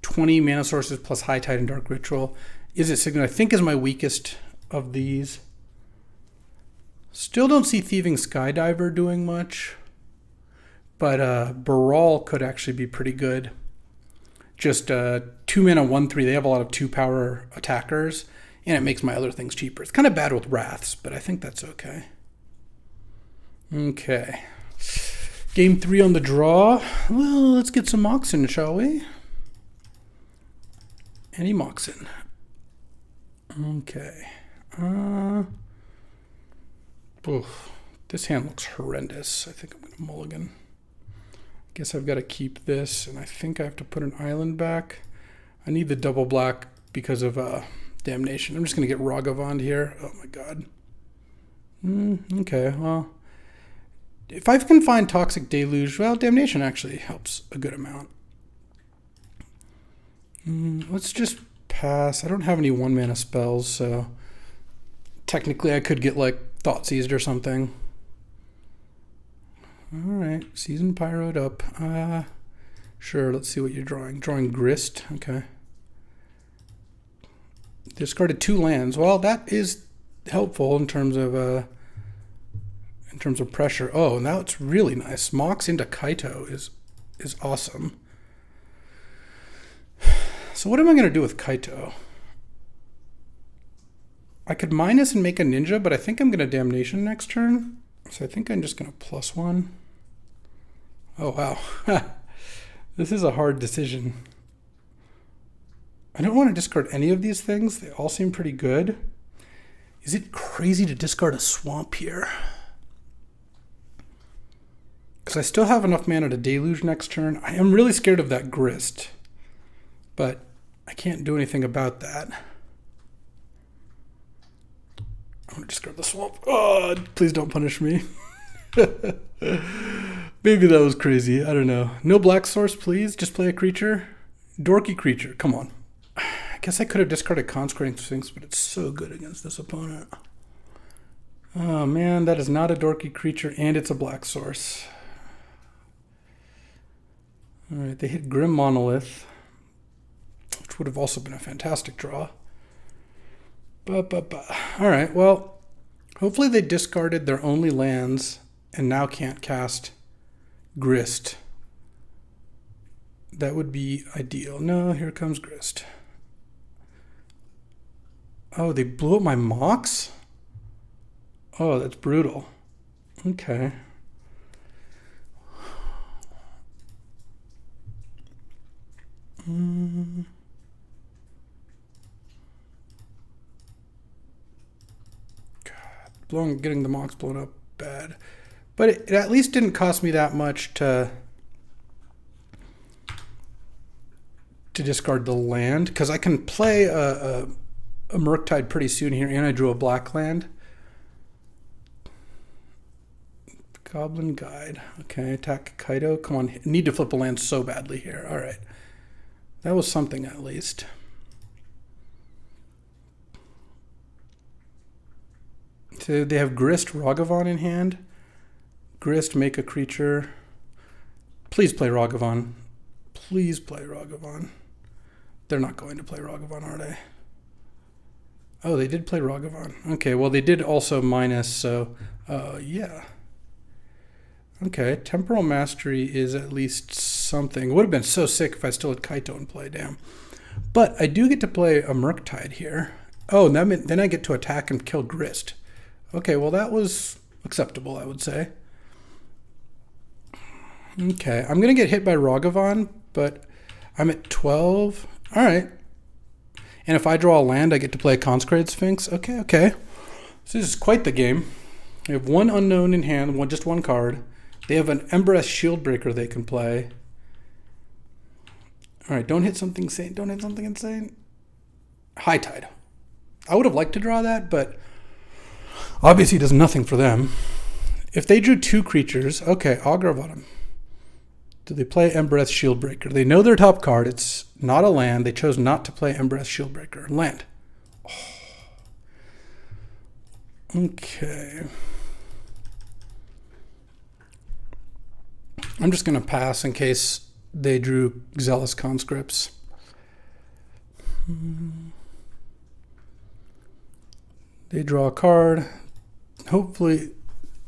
20 mana sources plus High Tide and Dark Ritual. Is It Signet, I think, is my weakest of these. Still don't see Thieving Skydiver doing much, but Baral could actually be pretty good. Just 2 mana, 1/3. They have a lot of 2 power attackers, and it makes my other things cheaper. It's kind of bad with Wraths, but I think that's okay. Okay. Game 3 on the draw. Well, let's get some Moxen, shall we? And he mocks in. Okay. Oof. This hand looks horrendous. I think I'm going to mulligan. Guess I've got to keep this, and I think I have to put an island back. I need the double black because of Damnation. I'm just going to get Ragavand here. Oh my god. Okay, well, if I can find Toxic Deluge, well, Damnation actually helps a good amount. Let's just pass. I don't have any 1-mana spells, so technically I could get like Thoughtseized or something. Alright, Season Pyroed up. Sure, let's see what you're drawing. Drawing Grist, okay. Discarded 2 lands. Well, that is helpful in terms of pressure. Oh, now it's really nice. Mox into Kaito is awesome. So what am I going to do with Kaito? I could minus and make a ninja, but I think I'm going to Damnation next turn. So I think I'm just going to +1. Oh, wow. This is a hard decision. I don't want to discard any of these things. They all seem pretty good. Is it crazy to discard a swamp here? Because I still have enough mana to Deluge next turn. I am really scared of that Grist, but I can't do anything about that. I'm going to discard the swamp. Oh, please don't punish me. Maybe that was crazy. I don't know. No black source, please. Just play a creature. Dorky creature. Come on. I guess I could have discarded Consecrating Sphinx, but it's so good against this opponent. Oh, man. That is not a dorky creature, and it's a black source. All right. They hit Grim Monolith, which would have also been a fantastic draw. All right, well, hopefully they discarded their only lands and now can't cast Grist. That would be ideal. No, here comes Grist. Oh, they blew up my Mox? Oh, that's brutal. Okay. Getting the Mox blown up bad. But it at least didn't cost me that much to discard the land, because I can play a Murktide pretty soon here, and I drew a black land. Goblin Guide. Okay, attack Kaito. Come on, need to flip a land so badly here. All right. That was something at least. So they have Grist, Ragavand in hand. Grist, make a creature. Please play Ragavand. Please play Ragavand. They're not going to play Ragavand, are they? Oh, they did play Ragavand. Okay, well, they did also minus, so yeah. Okay, Temporal Mastery is at least something. It would have been so sick if I still had Kaito in play, damn. But I do get to play a Murktide here. Oh, and that meant, then I get to attack and kill Grist. Okay, well, that was acceptable, I would say. Okay, I'm going to get hit by Ragavand, but I'm at 12. All right. And if I draw a land, I get to play a Consecrated Sphinx. Okay, okay. So this is quite the game. They have one unknown in hand, just one card. They have an Embereth Shieldbreaker they can play. All right, don't hit something insane. Don't hit something insane. High Tide. I would have liked to draw that, but obviously it does nothing for them. If they drew 2 creatures, okay, Agravatum. Do they play Embereth Shieldbreaker? They know their top card. It's not a land. They chose not to play Embereth Shieldbreaker. Land. Oh. Okay. I'm just going to pass in case they drew Zealous Conscripts. They draw a card. Hopefully,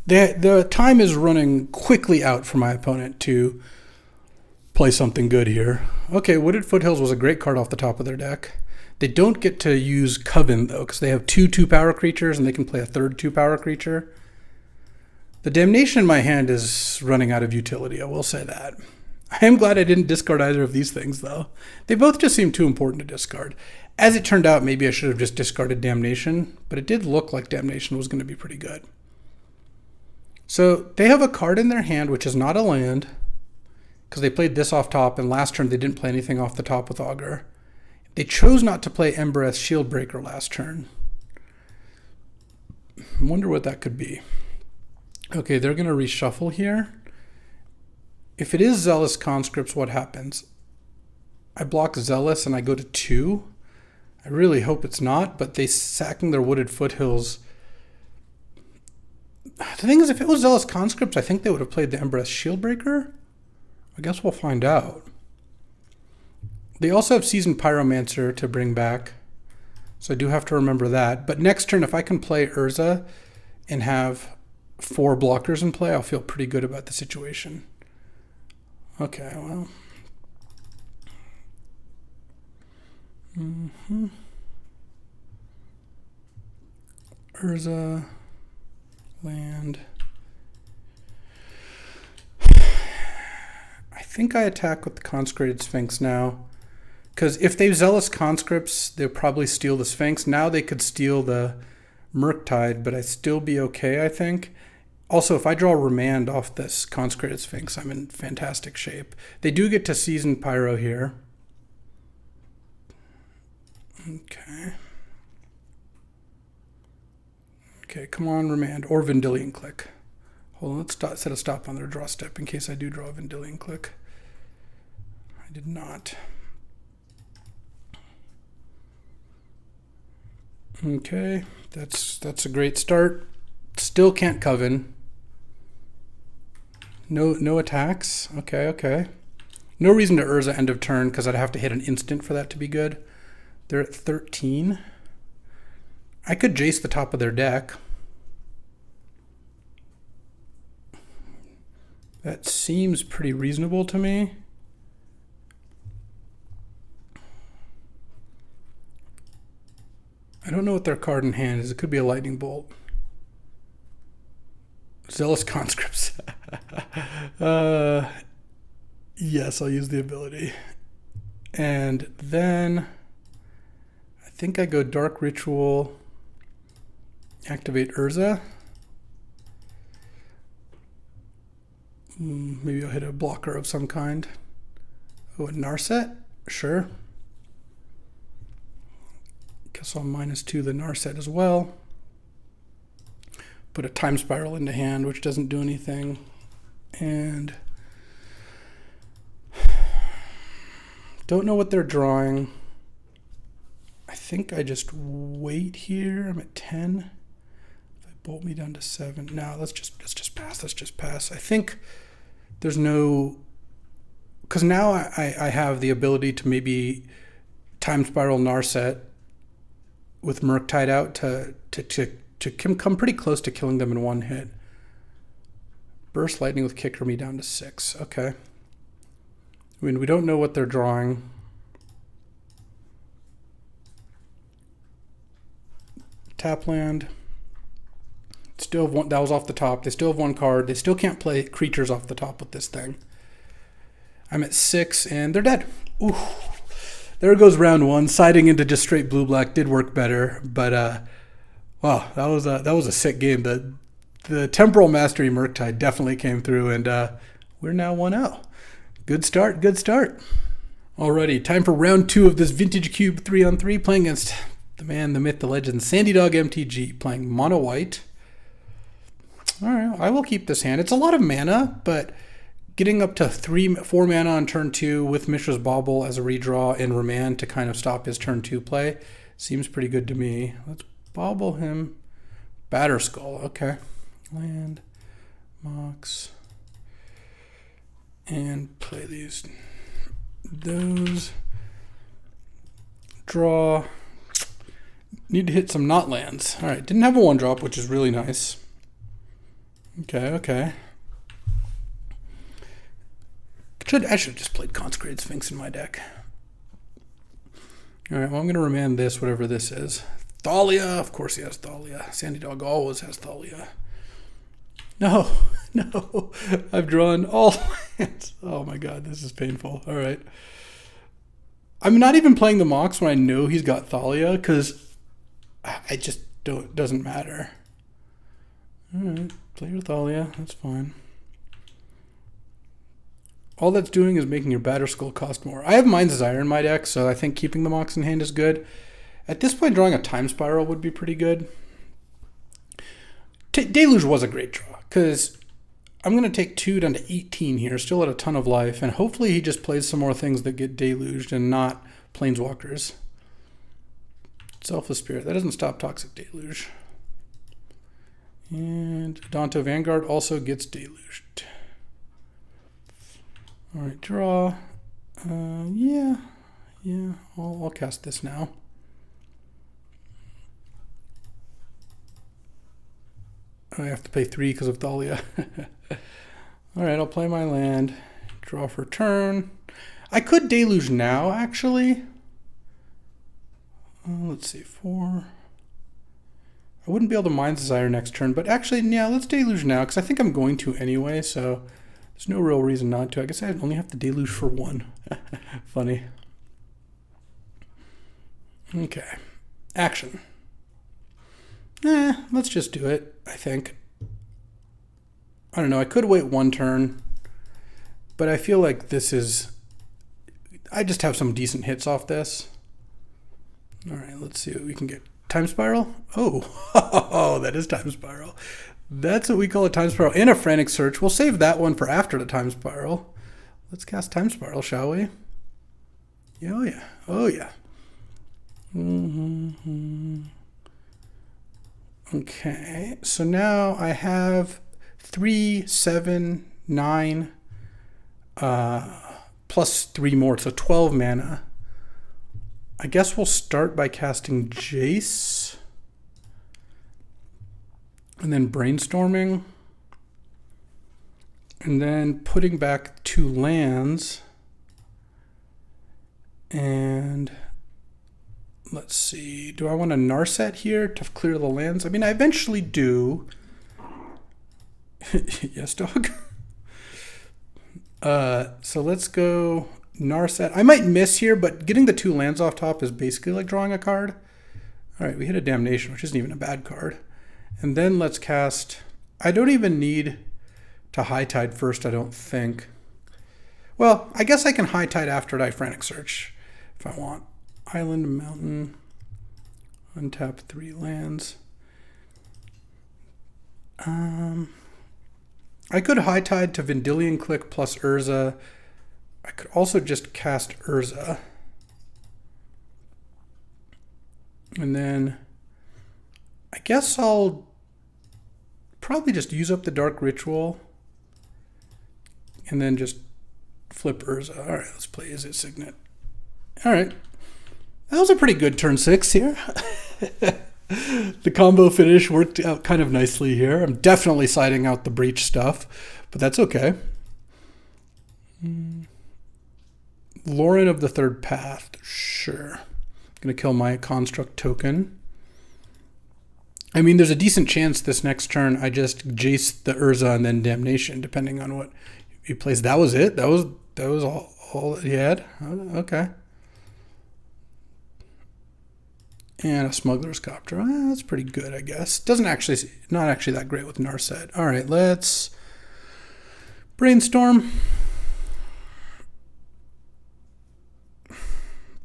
the time is running quickly out for my opponent to play something good here. Okay, Wooded Foothills was a great card off the top of their deck. They don't get to use Coven, though, because they have 2 2-power creatures, and they can play a third 2-power creature. The Damnation in my hand is running out of utility, I will say that. I am glad I didn't discard either of these things, though. They both just seem too important to discard. As it turned out, maybe I should have just discarded Damnation, but it did look like Damnation was going to be pretty good. So they have a card in their hand, which is not a land, because they played this off top, and last turn they didn't play anything off the top with Augur. They chose not to play Embereth Shieldbreaker last turn. I wonder what that could be. Okay, they're going to reshuffle here. If it is Zealous Conscripts, what happens? I block Zealous and I go to 2. I really hope it's not, but they sacking their Wooded Foothills. The thing is, if it was Zealous Conscripts, I think they would have played the Embereth Shieldbreaker. I guess we'll find out. They also have Seasoned Pyromancer to bring back, so I do have to remember that. But next turn, if I can play Urza and have 4 blockers in play, I'll feel pretty good about the situation. Okay, well. Urza, land. I think I attack with the Consecrated Sphinx now. Because if they Zealous Conscripts, they'll probably steal the Sphinx. Now they could steal the Murktide, but I'd still be okay, I think. Also, if I draw Remand off this Consecrated Sphinx, I'm in fantastic shape. They do get to Season Pyro here. Okay. Okay, come on, Remand. Or Vendilion Click. Hold on, let's set a stop on their draw step in case I do draw a Vendilion Click. I did not. Okay, that's a great start. Still can't Coven. No attacks. Okay. No reason to Urza end of turn because I'd have to hit an instant for that to be good. They're at 13. I could Jace the top of their deck. That seems pretty reasonable to me. I don't know what their card in hand is. It could be a Lightning Bolt. Zealous Conscripts. Yes, I'll use the ability. And then I think I go Dark Ritual, activate Urza. Maybe I'll hit a blocker of some kind. Oh, a Narset? Sure. Guess I'll -2 the Narset as well. Put a Time Spiral into hand, which doesn't do anything. And don't know what they're drawing. I think I just wait here. I'm at 10. If I bolt me down to 7. No, let's just pass. Let's just pass. I think there's no, because now I have the ability to maybe Time Spiral Narset with Murktide out to come pretty close to killing them in one hit. Burst Lightning with Kicker me down to 6. Okay. I mean, we don't know what they're drawing. Tap land. Still have one. That was off the top. They still have one card. They still can't play creatures off the top with this thing. I'm at 6 and they're dead. Ooh. There goes round 1. Siding into just straight blue-black did work better, but wow, that was a sick game. The Temporal Mastery Murktide definitely came through, and we're now 1-0. Good start. Alrighty, time for round 2 of this Vintage Cube 3-on-3, playing against the man, the myth, the legend, Sandy Dog MTG, playing mono white. All right, I will keep this hand. It's a lot of mana, but getting up to 4 mana on turn 2 with Mishra's Bauble as a redraw and Remand to kind of stop his turn 2 play seems pretty good to me. Let's Bauble him. Batterskull, okay. Land, Mox, and play those. Draw. Need to hit some not lands. All right, didn't have a 1-drop, which is really nice. Okay. I should have just played Consecrated Sphinx in my deck. All right, well, I'm going to Remand this, whatever this is. Thalia, of course he has Thalia. Sandy Dog always has Thalia. No, I've drawn all Oh my god, this is painful. All right. I'm not even playing the Mox when I know he's got Thalia, because I just don't, doesn't matter. All right, play your Thalia, that's fine. All that's doing is making your Batterskull cost more. I have Mind's Desire in my deck, so I think keeping the Mox in hand is good. At this point, drawing a Time Spiral would be pretty good. Deluge was a great draw, because I'm going to take 2 down to 18 here, still at a ton of life, and hopefully he just plays some more things that get deluged and not Planeswalkers. Selfless Spirit, that doesn't stop Toxic Deluge. And Danto Vanguard also gets deluged. All right, draw. Yeah, I'll cast this now. I have to pay 3 because of Thalia. All right, I'll play my land. Draw for turn. I could deluge now, actually. Let's see, 4. I wouldn't be able to Mind's Desire next turn, but actually, yeah, let's deluge now, because I think I'm going to anyway, so there's no real reason not to. I guess I only have to deluge for 1. Funny. Okay. Action. Let's just do it, I think. I don't know, I could wait 1 turn, but I feel like this is... I just have some decent hits off this. All right, let's see what we can get. Time Spiral? Oh, that is Time Spiral. That's what we call a Time Spiral and a Frantic Search. We'll save that one for after the Time Spiral. Let's cast Time Spiral, shall we? Yeah, oh yeah. Okay, so now I have 3, 7, 9, plus 3 more, so 12 mana. I guess we'll start by casting Jace, and then brainstorming, and then putting back 2 lands, and let's see, do I want a Narset here to clear the lands? I mean, I eventually do. Yes, dog. So let's go Narset. I might miss here, but getting the 2 lands off top is basically like drawing a card. All right, we hit a Damnation, which isn't even a bad card. And then let's cast... I don't even need to High Tide first, I don't think. Well, I guess I can High Tide after I Frantic Search if I want. Island, Mountain, untap 3 lands. I could High Tide to Vendilion Click plus Urza. I could also just cast Urza. And then I guess I'll probably just use up the Dark Ritual and then just flip Urza. All right, let's play Is It Signet. All right. That was a pretty good turn 6 here. The combo finish worked out kind of nicely here. I'm definitely siding out the breach stuff, but that's okay. Lauren of the Third Path. Sure. Gonna kill my construct token. I mean, there's a decent chance this next turn I just Jace the Urza and then Damnation, depending on what he plays. That was it? That was all that he had? Okay. And a Smuggler's Copter. That's pretty good, I guess. Doesn't actually, not actually that great with Narset. All right, let's brainstorm.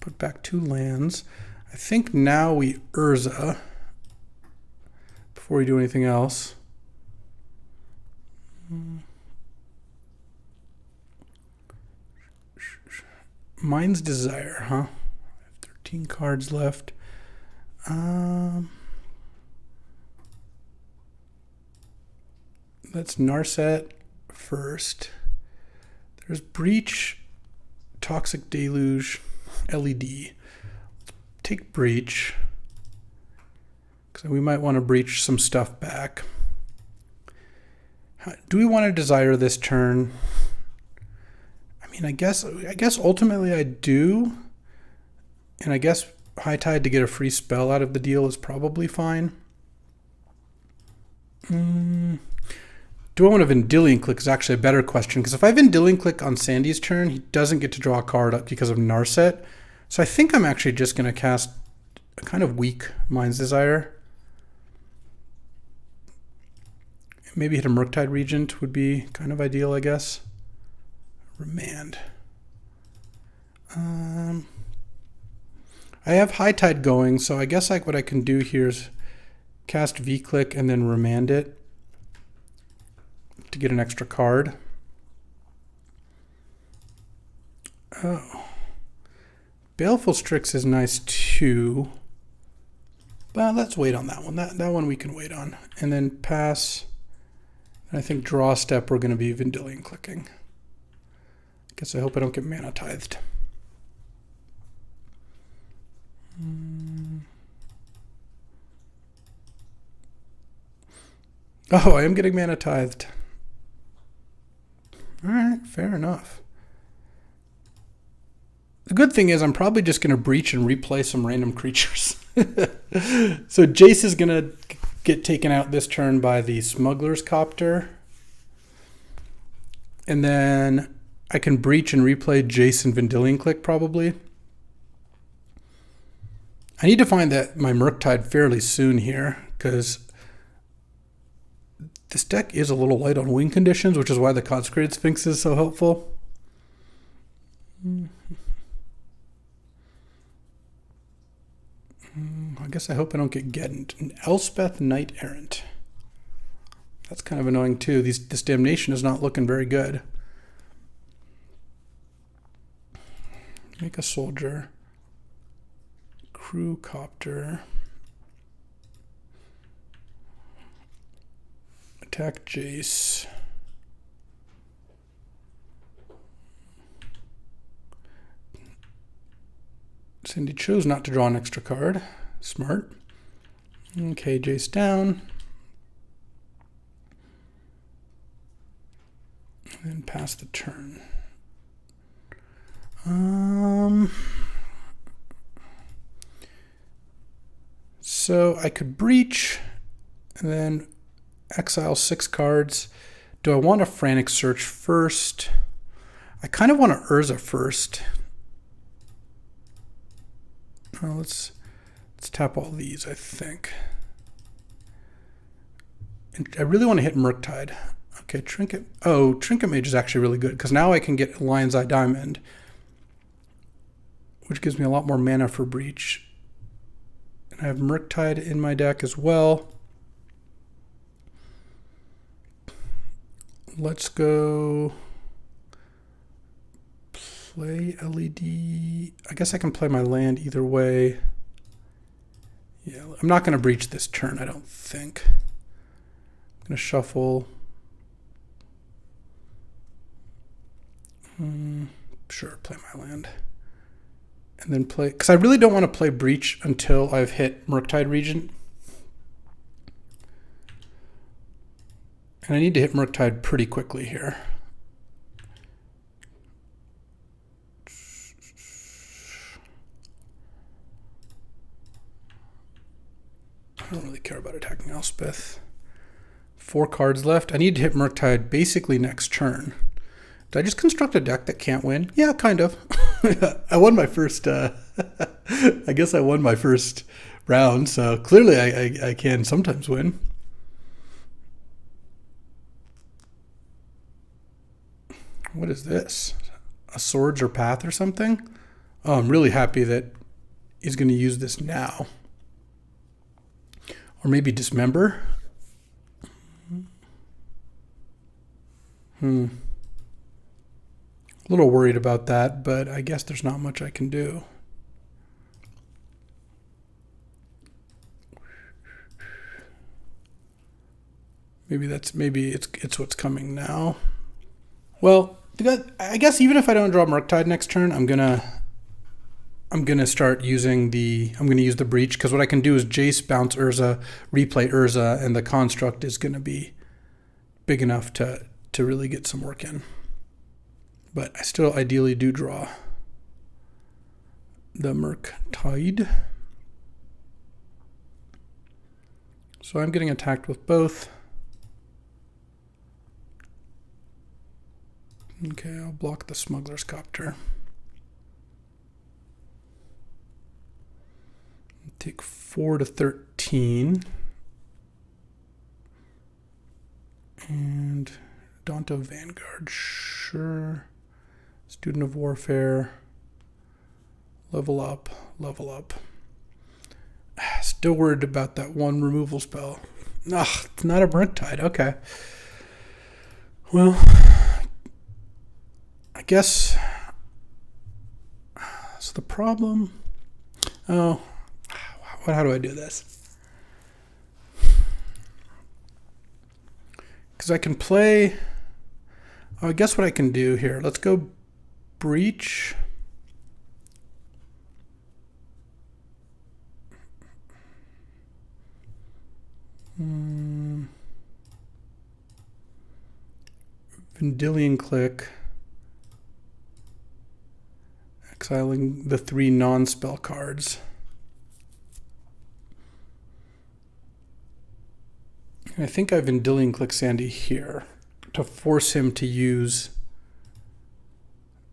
Put back 2 lands. I think now we Urza before we do anything else. Mind's Desire, huh? I have 13 cards left. Let's Narset first. There's Breach, Toxic Deluge, LED. Let's take Breach, because we might want to breach some stuff back. Do we want to Desire this turn? I mean, I guess ultimately I do, and I guess High Tide to get a free spell out of the deal is probably fine. Do I want to Vendilion Click is actually a better question, because if I Vendilion Click on Sandy's turn, he doesn't get to draw a card up because of Narset. So I think I'm actually just going to cast a kind of weak Mind's Desire. Maybe hit a Murktide Regent would be kind of ideal, I guess. Remand. I have High Tide going, so I guess like what I can do here is cast V-Click and then remand it to get an extra card. Oh. Baleful Strix is nice too. But let's wait on that one. That one we can wait on. And then pass. And I think draw step we're going to be Vendilion Clicking. Guess I hope I don't get mana tithed. Oh, I am getting mana tithed. All right, fair enough. The good thing is I'm probably just going to breach and replay some random creatures. So Jace is going to get taken out this turn by the Smuggler's Copter. And then I can breach and replay Jace and Vendilion Click probably. I need to find that my Murktide fairly soon here, because this deck is a little light on win conditions, which is why the Consecrated Sphinx is so helpful. I guess I hope I don't get Geddent. An Elspeth Knight Errant. That's kind of annoying too. This Damnation is not looking very good. Make a soldier. Crew Copter. Attack Jace. Cindy chose not to draw an extra card. Smart. Okay, Jace down. And then pass the turn. So I could breach and then exile 6 cards. Do I want a Frantic Search first? I kind of want to Urza first. Let's tap all these, I think. And I really want to hit Murktide. Okay, Trinket. Oh, Trinket Mage is actually really good, because now I can get Lion's Eye Diamond, which gives me a lot more mana for breach. And I have Murktide in my deck as well. Let's go play LED. I guess I can play my land either way. Yeah, I'm not going to breach this turn, I don't think. I'm going to shuffle. Sure, play my land. And then play, because I really don't want to play breach until I've hit Murktide Regent. And I need to hit Murktide pretty quickly here. I don't really care about attacking Elspeth. 4 cards left. I need to hit Murktide basically next turn. Did I just construct a deck that can't win? Yeah, kind of. I won my first, I guess I won my first round, so clearly I can sometimes win. What is this? A Swords or Path or something? Oh, I'm really happy that he's going to use this now. Or maybe Dismember? A little worried about that, but I guess there's not much I can do. Maybe it's what's coming now. Well, I guess even if I don't draw Murktide next turn, I'm gonna start using I'm gonna use the breach, because what I can do is Jace, bounce Urza, replay Urza, and the construct is gonna be big enough to really get some work in. But I still ideally do draw the Murktide. So I'm getting attacked with both. Okay, I'll block the Smuggler's Copter. Take 4 to 13. And Danto Vanguard, sure. Student of Warfare. Level up, level up. Still worried about that one removal spell. Ugh, it's not a Murktide. Okay. Well, I guess. So the problem. Oh, how do I do this? Because I can play. Oh, I guess what I can do here. Let's go Breach. Vendilion Click. Exiling the 3 non-spell cards. And I think I Vendilion Click Sandy here to force him to use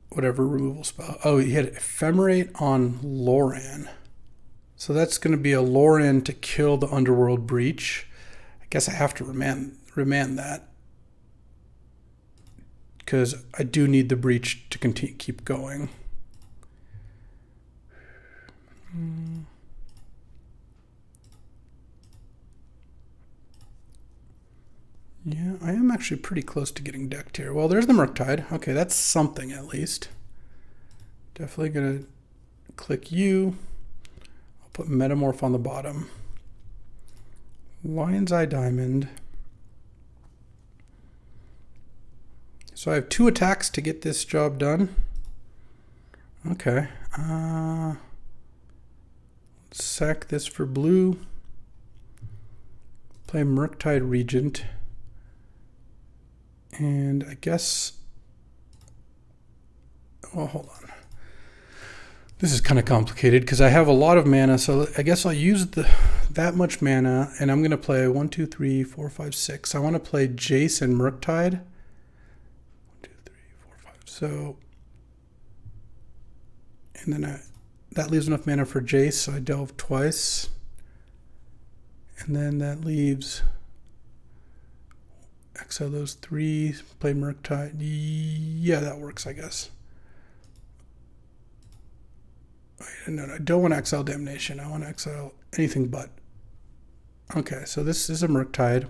whatever removal spell. Oh, he had Ephemerate on Loran. So that's going to be a Loran to kill the Underworld Breach. I guess I have to remand that. Because I do need the Breach to keep going. Yeah, I am actually pretty close to getting decked here. Well, there's the Murktide. Okay, that's something at least. Definitely going to click you. I'll put Metamorph on the bottom. Lion's Eye Diamond. So I have 2 attacks to get this job done. Okay. Sack this for blue. Play Murktide Regent. And I guess... Well, hold on. This is kind of complicated because I have a lot of mana, so I guess I'll use that much mana, and I'm going to play 1, 2, 3, 4, 5, 6. I want to play Jace and Murktide. 1, 2, 3, 4, 5. So, and then that leaves enough mana for Jace, so I delve twice. And then that leaves... Exile those 3, play Murktide. Yeah, that works, I guess. No, I don't want to exile Damnation. I want to exile anything but. Okay, so this is a Murktide.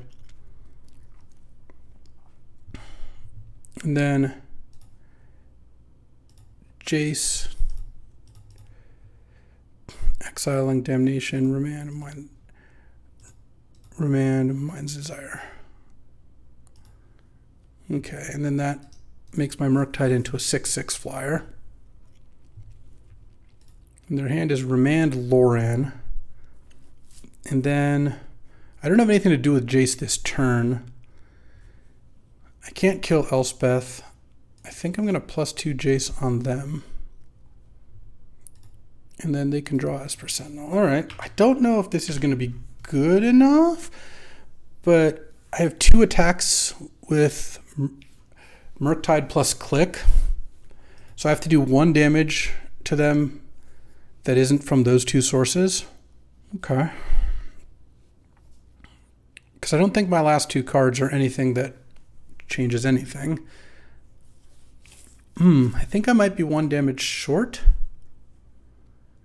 And then Jace, exiling Damnation, remand Mind's Desire. Okay, and then that makes my Murktide into a 6/6 flyer. And their hand is Remand Loran. And then I don't have anything to do with Jace this turn. I can't kill Elspeth. I think I'm going to +2 Jace on them. And then they can draw Esper Sentinel. All right. I don't know if this is going to be good enough, but I have 2 attacks with Murktide plus Click. So I have to do 1 damage to them that isn't from those 2 sources. Okay. Because I don't think my last 2 cards are anything that changes anything. I think I might be 1 damage short.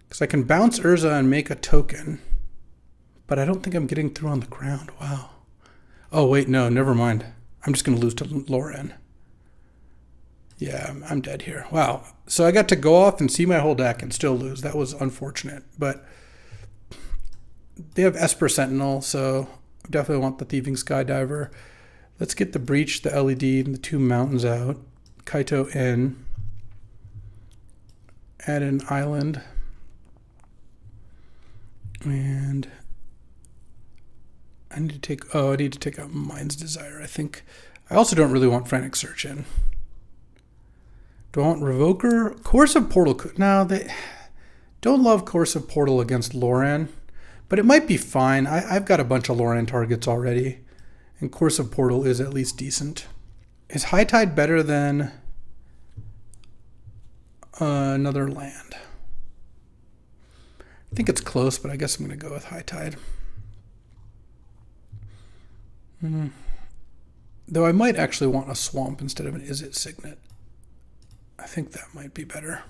Because I can bounce Urza and make a token. But I don't think I'm getting through on the ground. Wow. Oh, wait, no, never mind. I'm just going to lose to Loran. Yeah, I'm dead here. Wow. So I got to go off and see my whole deck and still lose. That was unfortunate. But they have Esper Sentinel, so I definitely want the Thieving Skydiver. Let's get the Breach, the LED, and the 2 mountains out. Kaito in. Add an island. And I need to take out Mind's Desire, I think. I also don't really want Frantic Search in. Do I want Revoker? Coercive Portal. No, they don't love Coercive Portal against Loran, but it might be fine. I've got a bunch of Loran targets already, and Coercive Portal is at least decent. Is High Tide better than Another land. I think it's close, but I guess I'm going to go with High Tide. Though I might actually want a swamp instead of an Is It Signet. I think that might be better.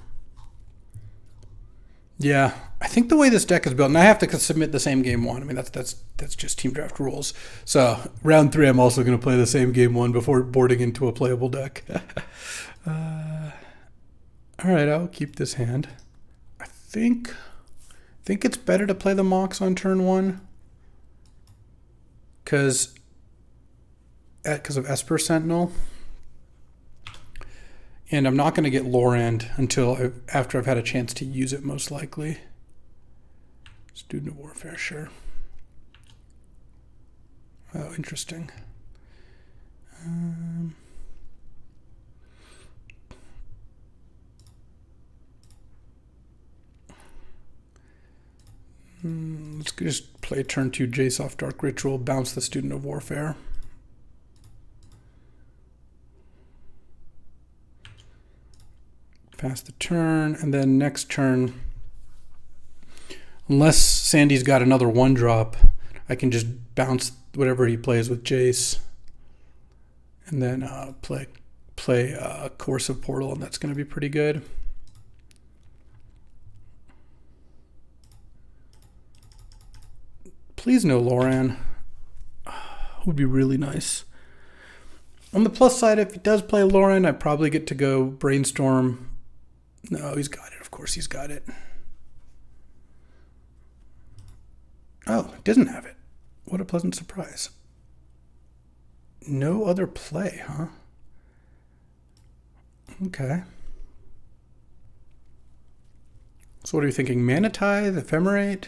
Yeah, I think the way this deck is built, and I have to submit the same game one. I mean, that's just team draft rules. So round 3, I'm also going to play the same game one before boarding into a playable deck. All right, I'll keep this hand. I think it's better to play the Mox on turn 1 because of Esper Sentinel. And I'm not going to get Lorand until after I've had a chance to use it, most likely. Student of Warfare, sure. Oh, interesting. Let's just play turn 2 Jace off Dark Ritual, bounce the Student of Warfare. Pass the turn, and then next turn, unless Sandy's got another 1-drop, I can just bounce whatever he plays with Jace, and then play Coercive Portal, and that's going to be pretty good. Please no Loran. Would be really nice. On the plus side, if he does play Loran, I probably get to go Brainstorm. No, he's got it. Of course he's got it. Oh, he doesn't have it. What a pleasant surprise. No other play, huh? Okay. So what are you thinking? Mana Tithe, Ephemerate?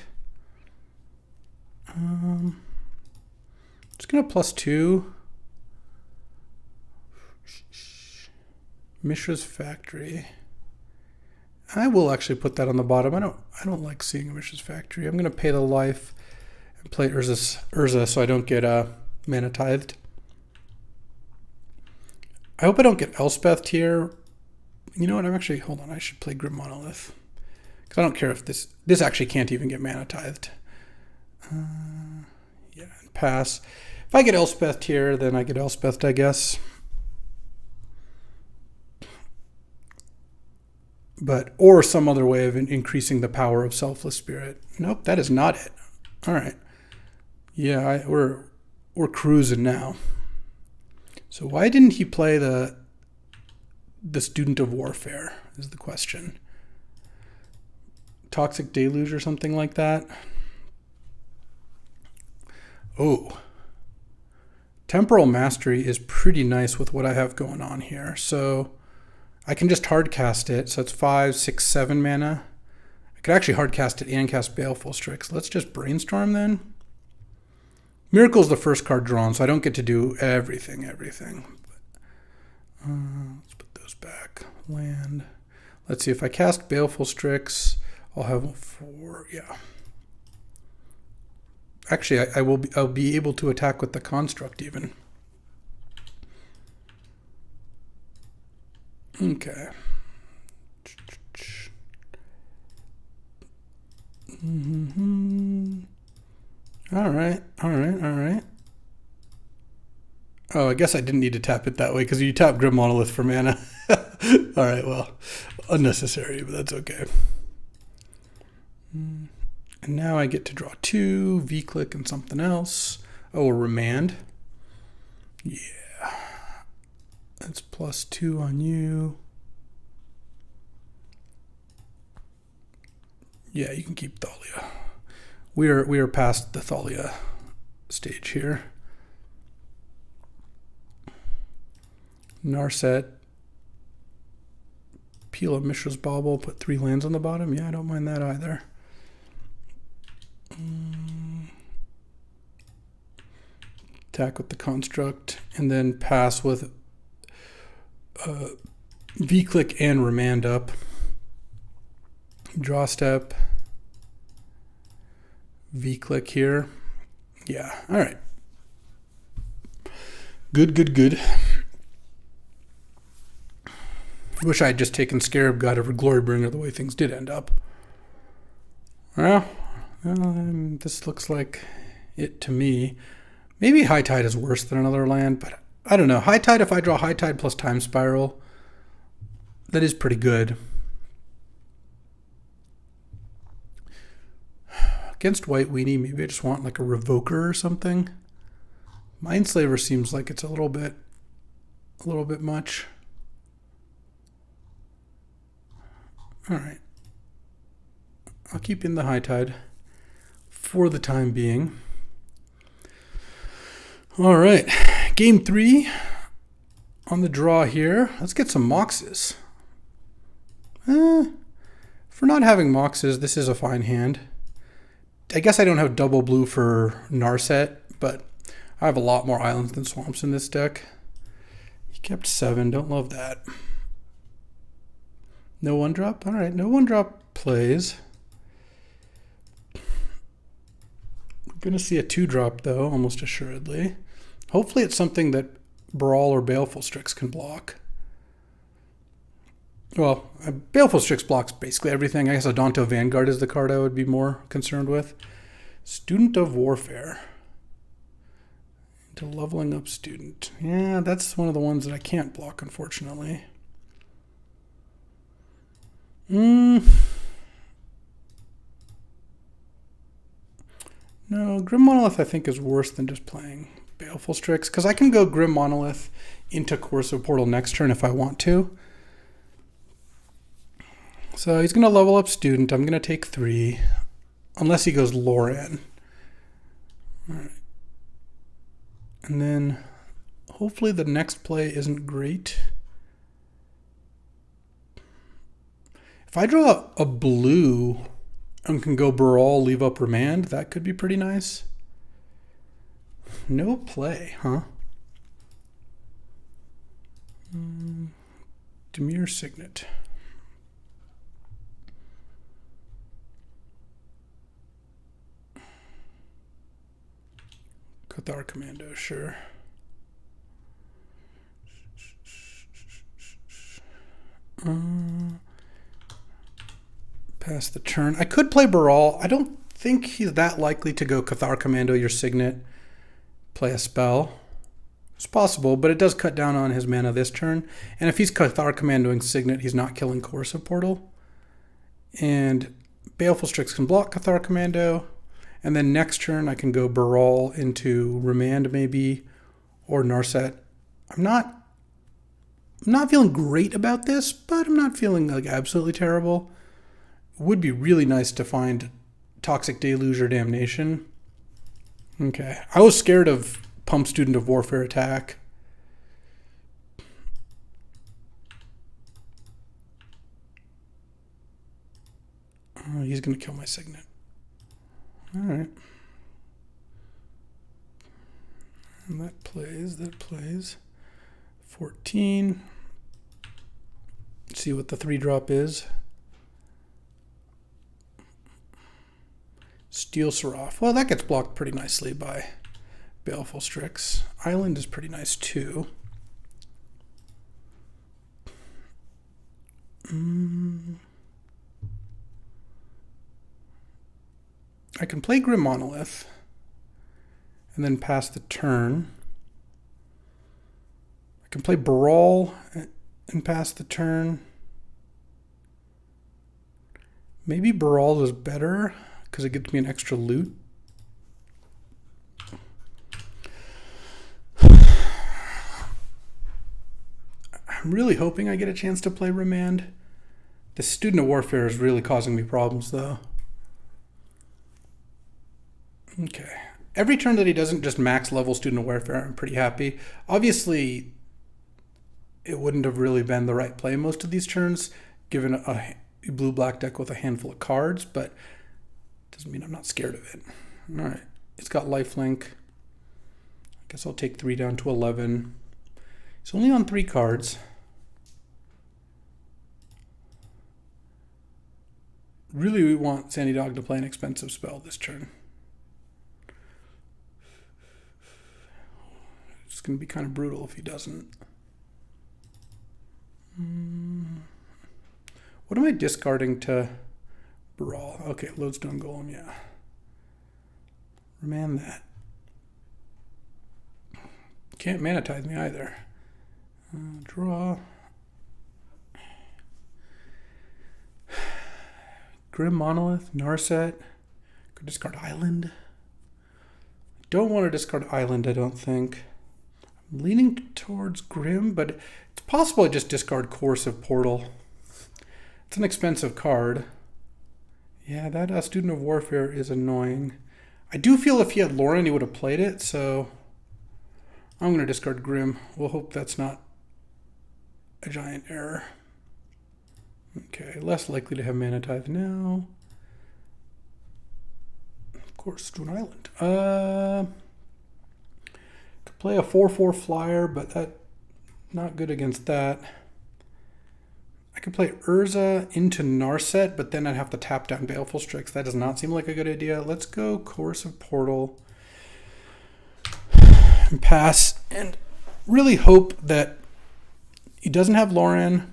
Just gonna +2. Mishra's Factory. I will actually put that on the bottom. I don't like seeing a Mishra's Factory. I'm gonna pay the life and play Urza so I don't get Mana Tithed. I hope I don't get Elspeth here. You know what? Hold on. I should play Grim Monolith because I don't care if this actually can't even get Mana Tithed. Yeah, pass. If I get Elspeth here, then I get Elspeth, I guess. Or some other way of increasing the power of Selfless Spirit. Nope, that is not it. All right. Yeah, we're cruising now. So why didn't he play the Student of Warfare is the question. Toxic Deluge or something like that. Oh. Temporal Mastery is pretty nice with what I have going on here. So I can just hard cast it. So it's 5, 6, 7 mana. I could actually hard cast it and cast Baleful Strix. Let's just Brainstorm then. Miracle's the first card drawn, so I don't get to do everything. Let's put those back. Land. Let's see, if I cast Baleful Strix, I'll have 4. Yeah. Actually, I'll be able to attack with the Construct even. Okay. All right. Oh, I guess I didn't need to tap it that way because you tap Grim Monolith for mana. All right, well, unnecessary, but that's okay. And now I get to draw 2, V-click and something else. Oh, a Remand. Yeah. That's +2 on you. Yeah, you can keep Thalia. We are past the Thalia stage here. Narset. Peel of Mishra's Bauble, put 3 lands on the bottom. Yeah, I don't mind that either. Attack with the Construct, and then pass with V-click and Remand up. Draw step. V-click here. Yeah, all right. Good. Wish I had just taken Scarab God over Glorybringer the way things did end up. Well, this looks like it to me. Maybe High Tide is worse than another land, but I don't know. High Tide, if I draw High Tide plus Time Spiral, that is pretty good. Against White Weenie, maybe I just want like a Revoker or something. Mindslaver seems like it's a little bit much. All right. I'll keep in the High Tide for the time being. All right. Game 3 on the draw here. Let's get some Moxes. For not having Moxes, this is a fine hand. I guess I don't have double blue for Narset, but I have a lot more islands than swamps in this deck. He kept 7. Don't love that. No 1-drop? All right, no 1-drop plays. We're going to see a 2-drop, though, almost assuredly. Hopefully it's something that Brawl or Baleful Strix can block. Well, Baleful Strix blocks basically everything. I guess Adonto Vanguard is the card I would be more concerned with. Student of Warfare. Into Leveling Up Student. Yeah, that's one of the ones that I can't block, unfortunately. No, Grim Monolith I think is worse than just playing Baleful Strix, because I can go Grim Monolith into Corso Portal next turn if I want to. So he's going to level up Student. I'm going to take 3, unless he goes Loran. All right. And then hopefully the next play isn't great. If I draw a blue and can go Brawl, leave up Remand, that could be pretty nice. No play, huh? Demure Signet. Cathar Commando, sure. Pass the turn. I could play Baral. I don't think he's that likely to go Cathar Commando your Signet, play a spell. It's possible, but it does cut down on his mana this turn. And if he's Cathar Commandoing Signet, he's not killing Corso Portal. And Baleful Strix can block Cathar Commando. And then next turn I can go Baral into Remand maybe, or Narset. I'm not feeling great about this, but I'm not feeling like absolutely terrible. Would be really nice to find Toxic Deluge or Damnation. Okay. I was scared of Pump Student of Warfare attack. Oh, he's going to kill my Signet. All right. And that plays. 14. Let's see what the 3-drop is. Steel Seraph. Well, that gets blocked pretty nicely by Baleful Strix. Island is pretty nice too. I can play Grim Monolith and then pass the turn. I can play Brawl and pass the turn. Maybe Brawl is better because it gives me an extra loot. I'm really hoping I get a chance to play Remand. The Student of Warfare is really causing me problems, though. Okay. Every turn that he doesn't just max level Student of Warfare, I'm pretty happy. Obviously, it wouldn't have really been the right play most of these turns, given a blue-black deck with a handful of cards, but doesn't mean I'm not scared of it. All right. It's got lifelink. I guess I'll take 3 down to 11. It's only on 3 cards. Really, we want Sandy Dog to play an expensive spell this turn. It's going to be kind of brutal if he doesn't. What am I discarding to brawl? Okay, Lodestone Golem, yeah. Remand that. Can't mana tithe me either. Draw. Grim Monolith, Narset. Could discard Island. Don't want to discard Island, I don't think. I'm leaning towards Grim, but it's possible I just discard Coercive Portal. It's an expensive card. Yeah, that Student of Warfare is annoying. I do feel if he had Lauren, he would have played it, so I'm going to discard Grim. We'll hope that's not a giant error. Okay, less likely to have mana tithe now. Of course, to an island. Could play a 4/4 flyer, but that not good against that. I could play Urza into Narset, but then I'd have to tap down Baleful Strix. That does not seem like a good idea. Let's go Coercive Portal and pass, and really hope that he doesn't have Lauren.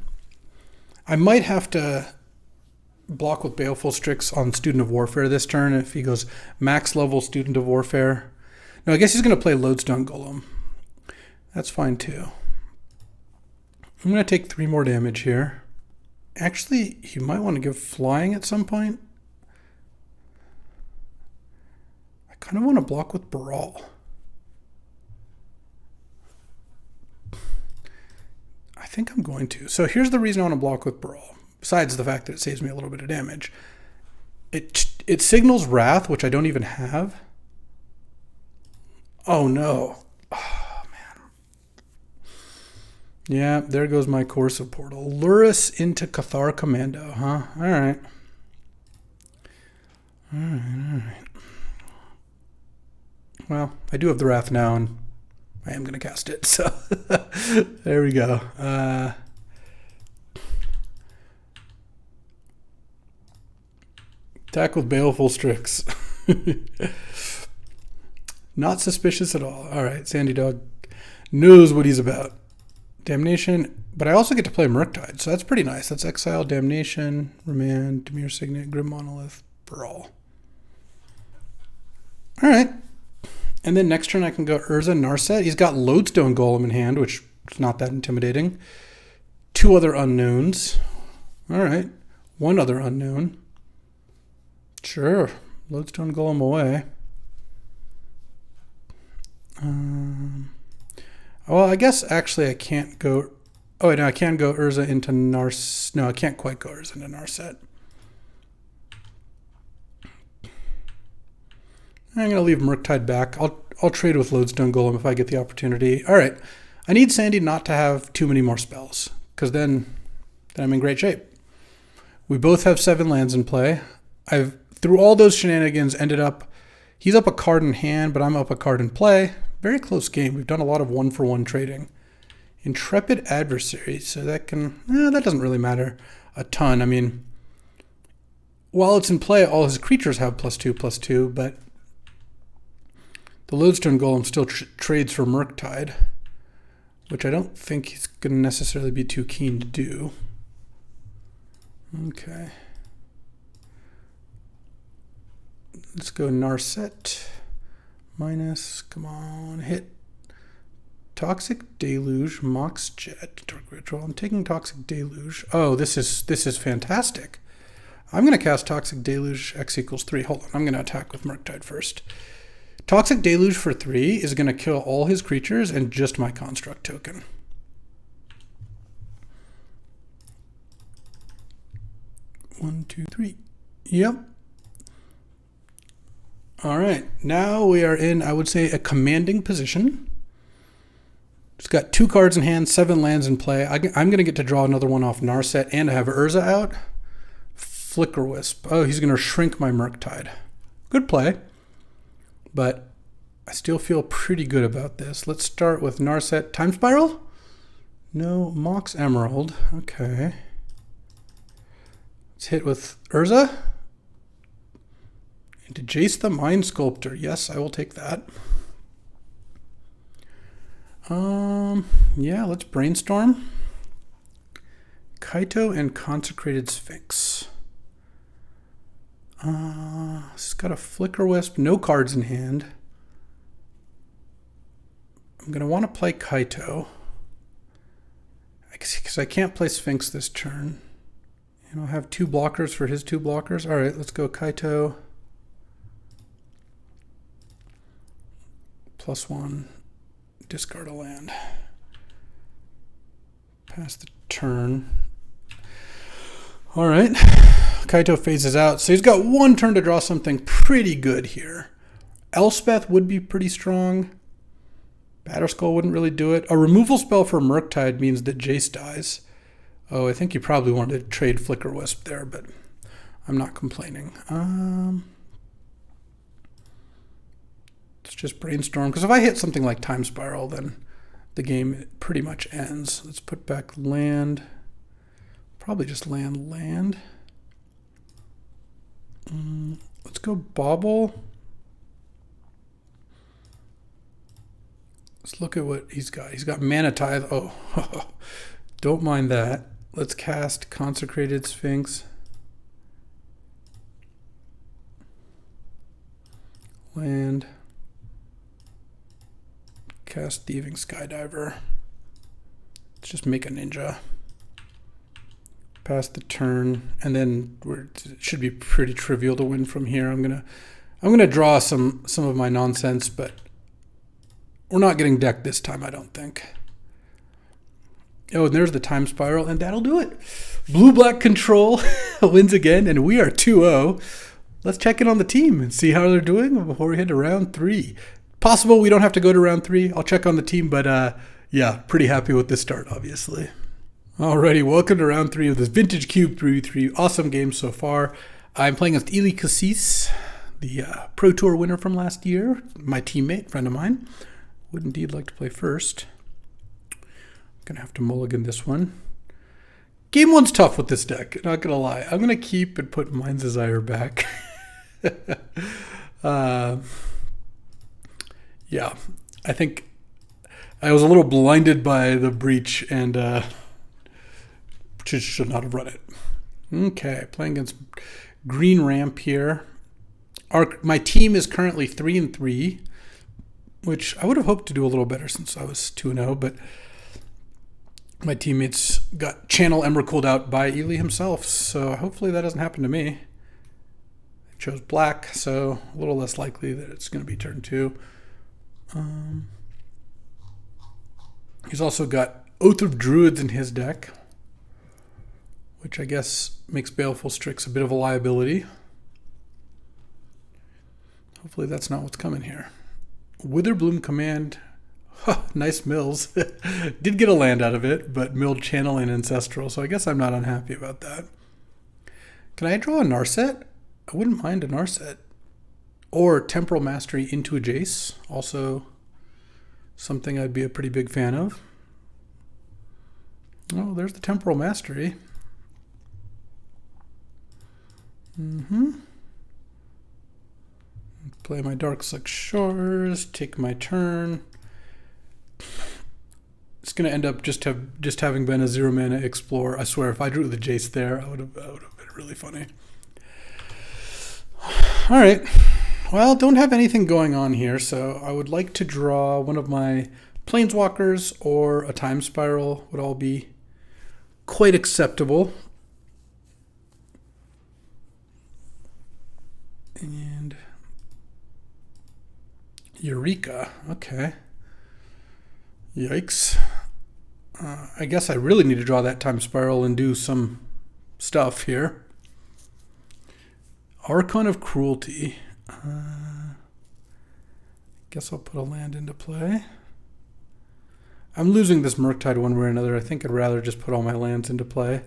I might have to block with Baleful Strix on Student of Warfare this turn if he goes max level Student of Warfare. No, I guess he's going to play Lodestone Golem. That's fine too. I'm going to take 3 more damage here. Actually, he might want to give flying at some point. I kind of want to block with Brawl. I think I'm going to. So here's the reason I want to block with Brawl. Besides the fact that it saves me a little bit of damage. It signals Wrath, which I don't even have. Oh no. Oh man. Yeah, there goes my Coercive Portal. Luris into Cathar Commando, huh? Alright. Alright. Well, I do have the Wrath now, and I am going to cast it, so there we go. Attack with Baleful Strix. Not suspicious at all. All right, Sandy Dog knows what he's about. Damnation, but I also get to play Murktide, so that's pretty nice. That's Exile, Damnation, Remand, Demir Signet, Grim Monolith, Brawl. All right. And then next turn I can go Urza Narset. He's got Lodestone Golem in hand, which is not that intimidating. 2 other unknowns. All right. 1 other unknown. Sure. Lodestone Golem away. Well, I guess actually I can't go... Oh, no, I can go Urza into Narset. No, I can't quite go Urza into Narset. I'm going to leave Murktide back. I'll trade with Lodestone Golem if I get the opportunity. All right. I need Sandy not to have too many more spells, because then I'm in great shape. We both have 7 lands in play. I've, through all those shenanigans, ended up... He's up a card in hand, but I'm up a card in play. Very close game. We've done a lot of 1-for-1 trading. Intrepid Adversary. So that can... that doesn't really matter a ton. I mean, while it's in play, all his creatures have +2/+2, but... The Lodestone Golem still trades for Murktide, which I don't think he's going to necessarily be too keen to do. Okay. Let's go Narset. Minus, come on, hit. Toxic Deluge, Mox Jet, Dark Ritual. I'm taking Toxic Deluge. Oh, this is fantastic. I'm going to cast Toxic Deluge, X=3. Hold on, I'm going to attack with Murktide first. Toxic Deluge for 3 is going to kill all his creatures and just my construct token. One, two, three. Yep. All right. Now we are in, I would say, a commanding position. It's got 2 cards in hand, 7 lands in play. I'm going to get to draw another one off Narset and I have Urza out. Flicker Wisp. Oh, he's going to shrink my Murktide. Good play. But I still feel pretty good about this. Let's start with Narset. Time Spiral? No. Mox Emerald. Okay. Let's hit with Urza. Into Jace the Mind Sculptor. Yes, I will take that. Yeah, let's brainstorm. Kaito and Consecrated Sphinx. It's got a Flicker Wisp, no cards in hand. I'm going to want to play Kaito. Because I can't play Sphinx this turn. And I'll have 2 blockers for his 2 blockers. All right, let's go Kaito. +1. Discard a land. Pass the turn. All right. Kaito phases out. So he's got 1 turn to draw something pretty good here. Elspeth would be pretty strong. Batterskull wouldn't really do it. A removal spell for Murktide means that Jace dies. Oh, I think you probably wanted to trade Flicker Wisp there, but I'm not complaining. Let's just brainstorm. Because if I hit something like Time Spiral, then the game pretty much ends. Let's put back land. Probably just land. Let's go Bauble. Let's look at what he's got. He's got Mana Tithe. Oh, don't mind that. Let's cast Consecrated Sphinx. Land. Cast Thieving Skydiver. Let's just make a ninja. Pass the turn, and then it should be pretty trivial to win from here. I'm gonna draw some of my nonsense, but we're not getting decked this time, I don't think. Oh, and there's the Time Spiral, and that'll do it. Blue-Black Control wins again, and we are 2-0. Let's check in on the team and see how they're doing before we head to round 3. Possible we don't have to go to round 3. I'll check on the team, but yeah, pretty happy with this start, obviously. Alrighty, welcome to round 3 of this Vintage Cube 3v3. Awesome game so far. I'm playing against Eli Cassis, the Pro Tour winner from last year. My teammate, friend of mine. Would indeed like to play first. Gonna have to mulligan this one. Game 1's tough with this deck, not gonna lie. I'm gonna keep and put Mind's Desire back. Yeah, I think I was a little blinded by the breach and should not have run it. Okay, playing against Green Ramp here. My team is currently 3-3, which I would have hoped to do a little better since I was 2-0, but my teammates got Channel Emrakul'd out by Eli himself, so hopefully that doesn't happen to me. I chose black, so a little less likely that it's going to be turn 2. He's also got Oath of Druids in his deck, which I guess makes Baleful Strix a bit of a liability. Hopefully that's not what's coming here. Witherbloom Command. Huh, nice mills. Did get a land out of it, but milled Channel and Ancestral, so I guess I'm not unhappy about that. Can I draw a Narset? I wouldn't mind a Narset. Or Temporal Mastery into a Jace. Also something I'd be a pretty big fan of. Oh, there's the Temporal Mastery. Play my Darkslick Shores, take my turn. It's going to end up just having been a 0 mana Explore. I swear, if I drew the Jace there, I would have been really funny. All right. Well, don't have anything going on here, so I would like to draw one of my Planeswalkers or a Time Spiral would all be quite acceptable. And Eureka. Okay. Yikes. I guess I really need to draw that Time Spiral and do some stuff here. Archon of Cruelty. Guess I'll put a land into play. I'm losing this Murktide one way or another. I think I'd rather just put all my lands into play.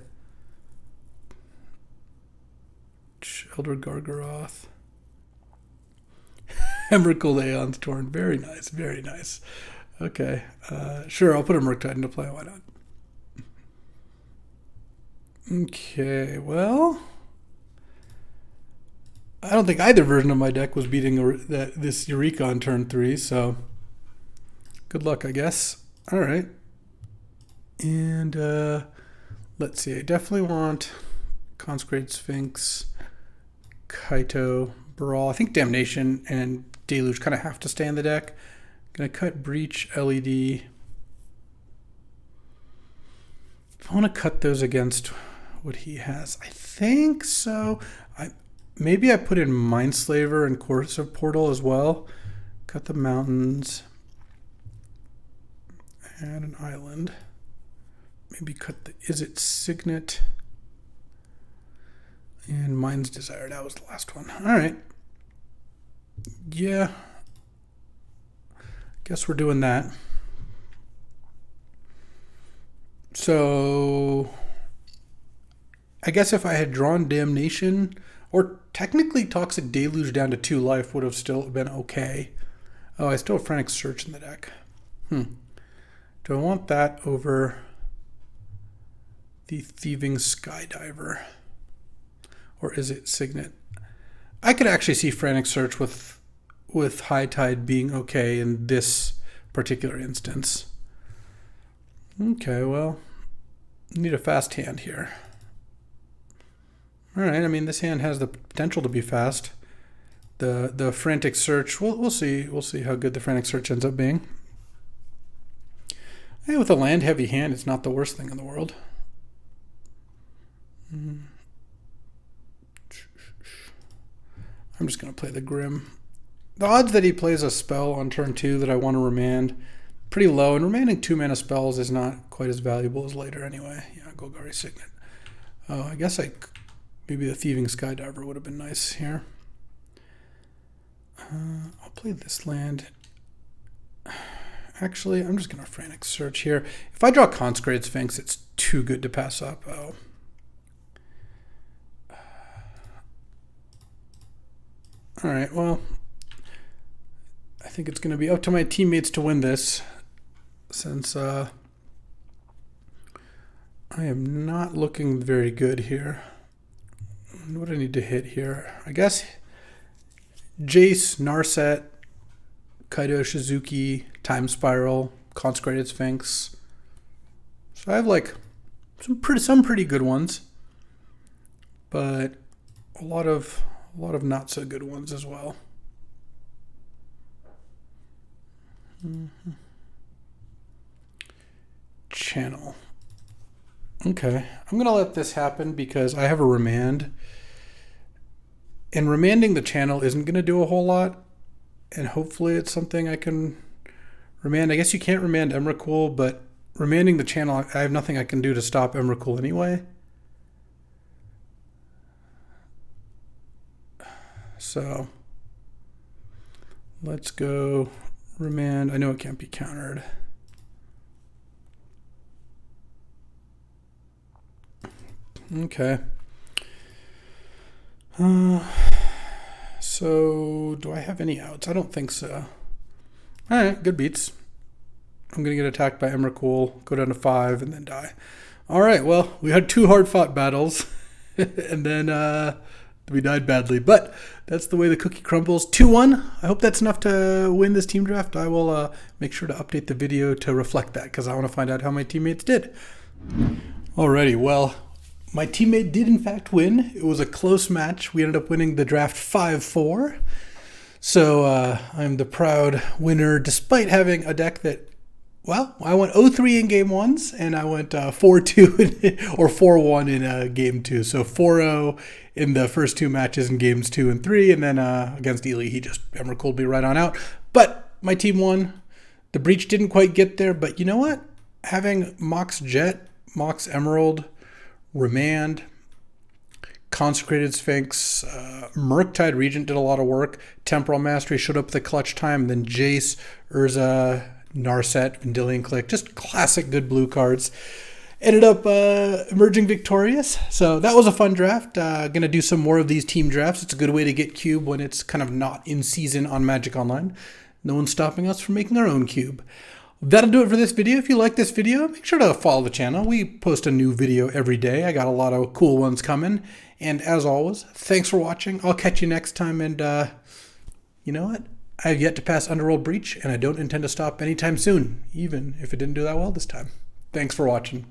Elder Gargaroth. Emrakul Aeon's Torn. Very nice, very nice. Okay, sure, I'll put a Murktide into play. Why not? Okay, well, I don't think either version of my deck was beating this Eureka on turn 3, so good luck, I guess. All right. And Let's see, I definitely want Consecrated Sphinx, Kaito, Brawl. I think Damnation and Deluge kind of have to stay in the deck. Gonna cut Breach, LED. I want to cut those against what he has. I think so. Maybe I put in Mindslaver and Coercive Portal as well. Cut the mountains. Add an island. Maybe cut the Izzet Signet. And Mind's Desire. That was the last one. All right. Yeah. Guess we're doing that. So I guess if I had drawn Damnation, or technically Toxic Deluge down to 2 life would have still been okay. Oh, I still have Frantic Search in the deck. Do I want that over the Thieving Skydiver? Or is it Signet? I could actually see Frantic Search with High Tide being okay in this particular instance. Okay, well, need a fast hand here. All right, I mean, this hand has the potential to be fast. The Frantic Search, we'll see how good the Frantic Search ends up being. Hey, with a land-heavy hand, it's not the worst thing in the world. I'm just going to play the Grim. The odds that he plays a spell on turn 2 that I want to remand, pretty low, and remanding 2-mana spells is not quite as valuable as later anyway. Yeah, Golgari Signet. Oh, I guess maybe the Thieving Skydiver would have been nice here. I'll play this land. Actually, I'm just going to Frantic Search here. If I draw Consecrated Sphinx, it's too good to pass up. Oh. All right, well, I think it's going to be up to my teammates to win this, since I am not looking very good here. What do I need to hit here? I guess Jace, Narset, Kaido Shizuki, Time Spiral, Consecrated Sphinx. So I have like some pretty good ones, but a lot of not so good ones as well. Channel. Okay, I'm gonna let this happen because I have a remand, and remanding the channel isn't gonna do a whole lot, and hopefully it's something I can remand. I guess you can't remand Emrakul, but remanding the channel, I have nothing I can do to stop Emrakul anyway. So let's go remand. I know it can't be countered. Okay. So do I have any outs? I don't think so. All right, good beats. I'm going to get attacked by Emrakul, go down to 5, and then die. All right, well, we had 2 hard-fought battles, and then we died badly. But that's the way the cookie crumbles. 2-1. I hope that's enough to win this team draft. I will make sure to update the video to reflect that, because I want to find out how my teammates did. Alrighty, well, my teammate did in fact win. It was a close match. We ended up winning the draft 5-4. So I'm the proud winner, despite having a deck that, well, I went 0-3 in game 1s, and I went 4-2 or 4-1 in game 2. So 4-0 in the first 2 matches in games 2 and 3, and then against Ely, he just Emrakul me right on out. But my team won. The Breach didn't quite get there, but you know what? Having Mox Jet, Mox Emerald, Remand, Consecrated Sphinx, Murktide Regent did a lot of work. Temporal Mastery showed up at the clutch time. Then Jace, Urza, Narset, Vendilion Click, just classic good blue cards. Ended up emerging victorious. So that was a fun draft. Gonna do some more of these team drafts. It's a good way to get Cube when it's kind of not in season on Magic Online. No one's stopping us from making our own Cube. That'll do it for this video. If you like this video, make sure to follow the channel. We post a new video every day. I got a lot of cool ones coming. And as always, thanks for watching. I'll catch you next time. And you know what? I have yet to pass Underworld Breach, and I don't intend to stop anytime soon, even if it didn't do that well this time. Thanks for watching.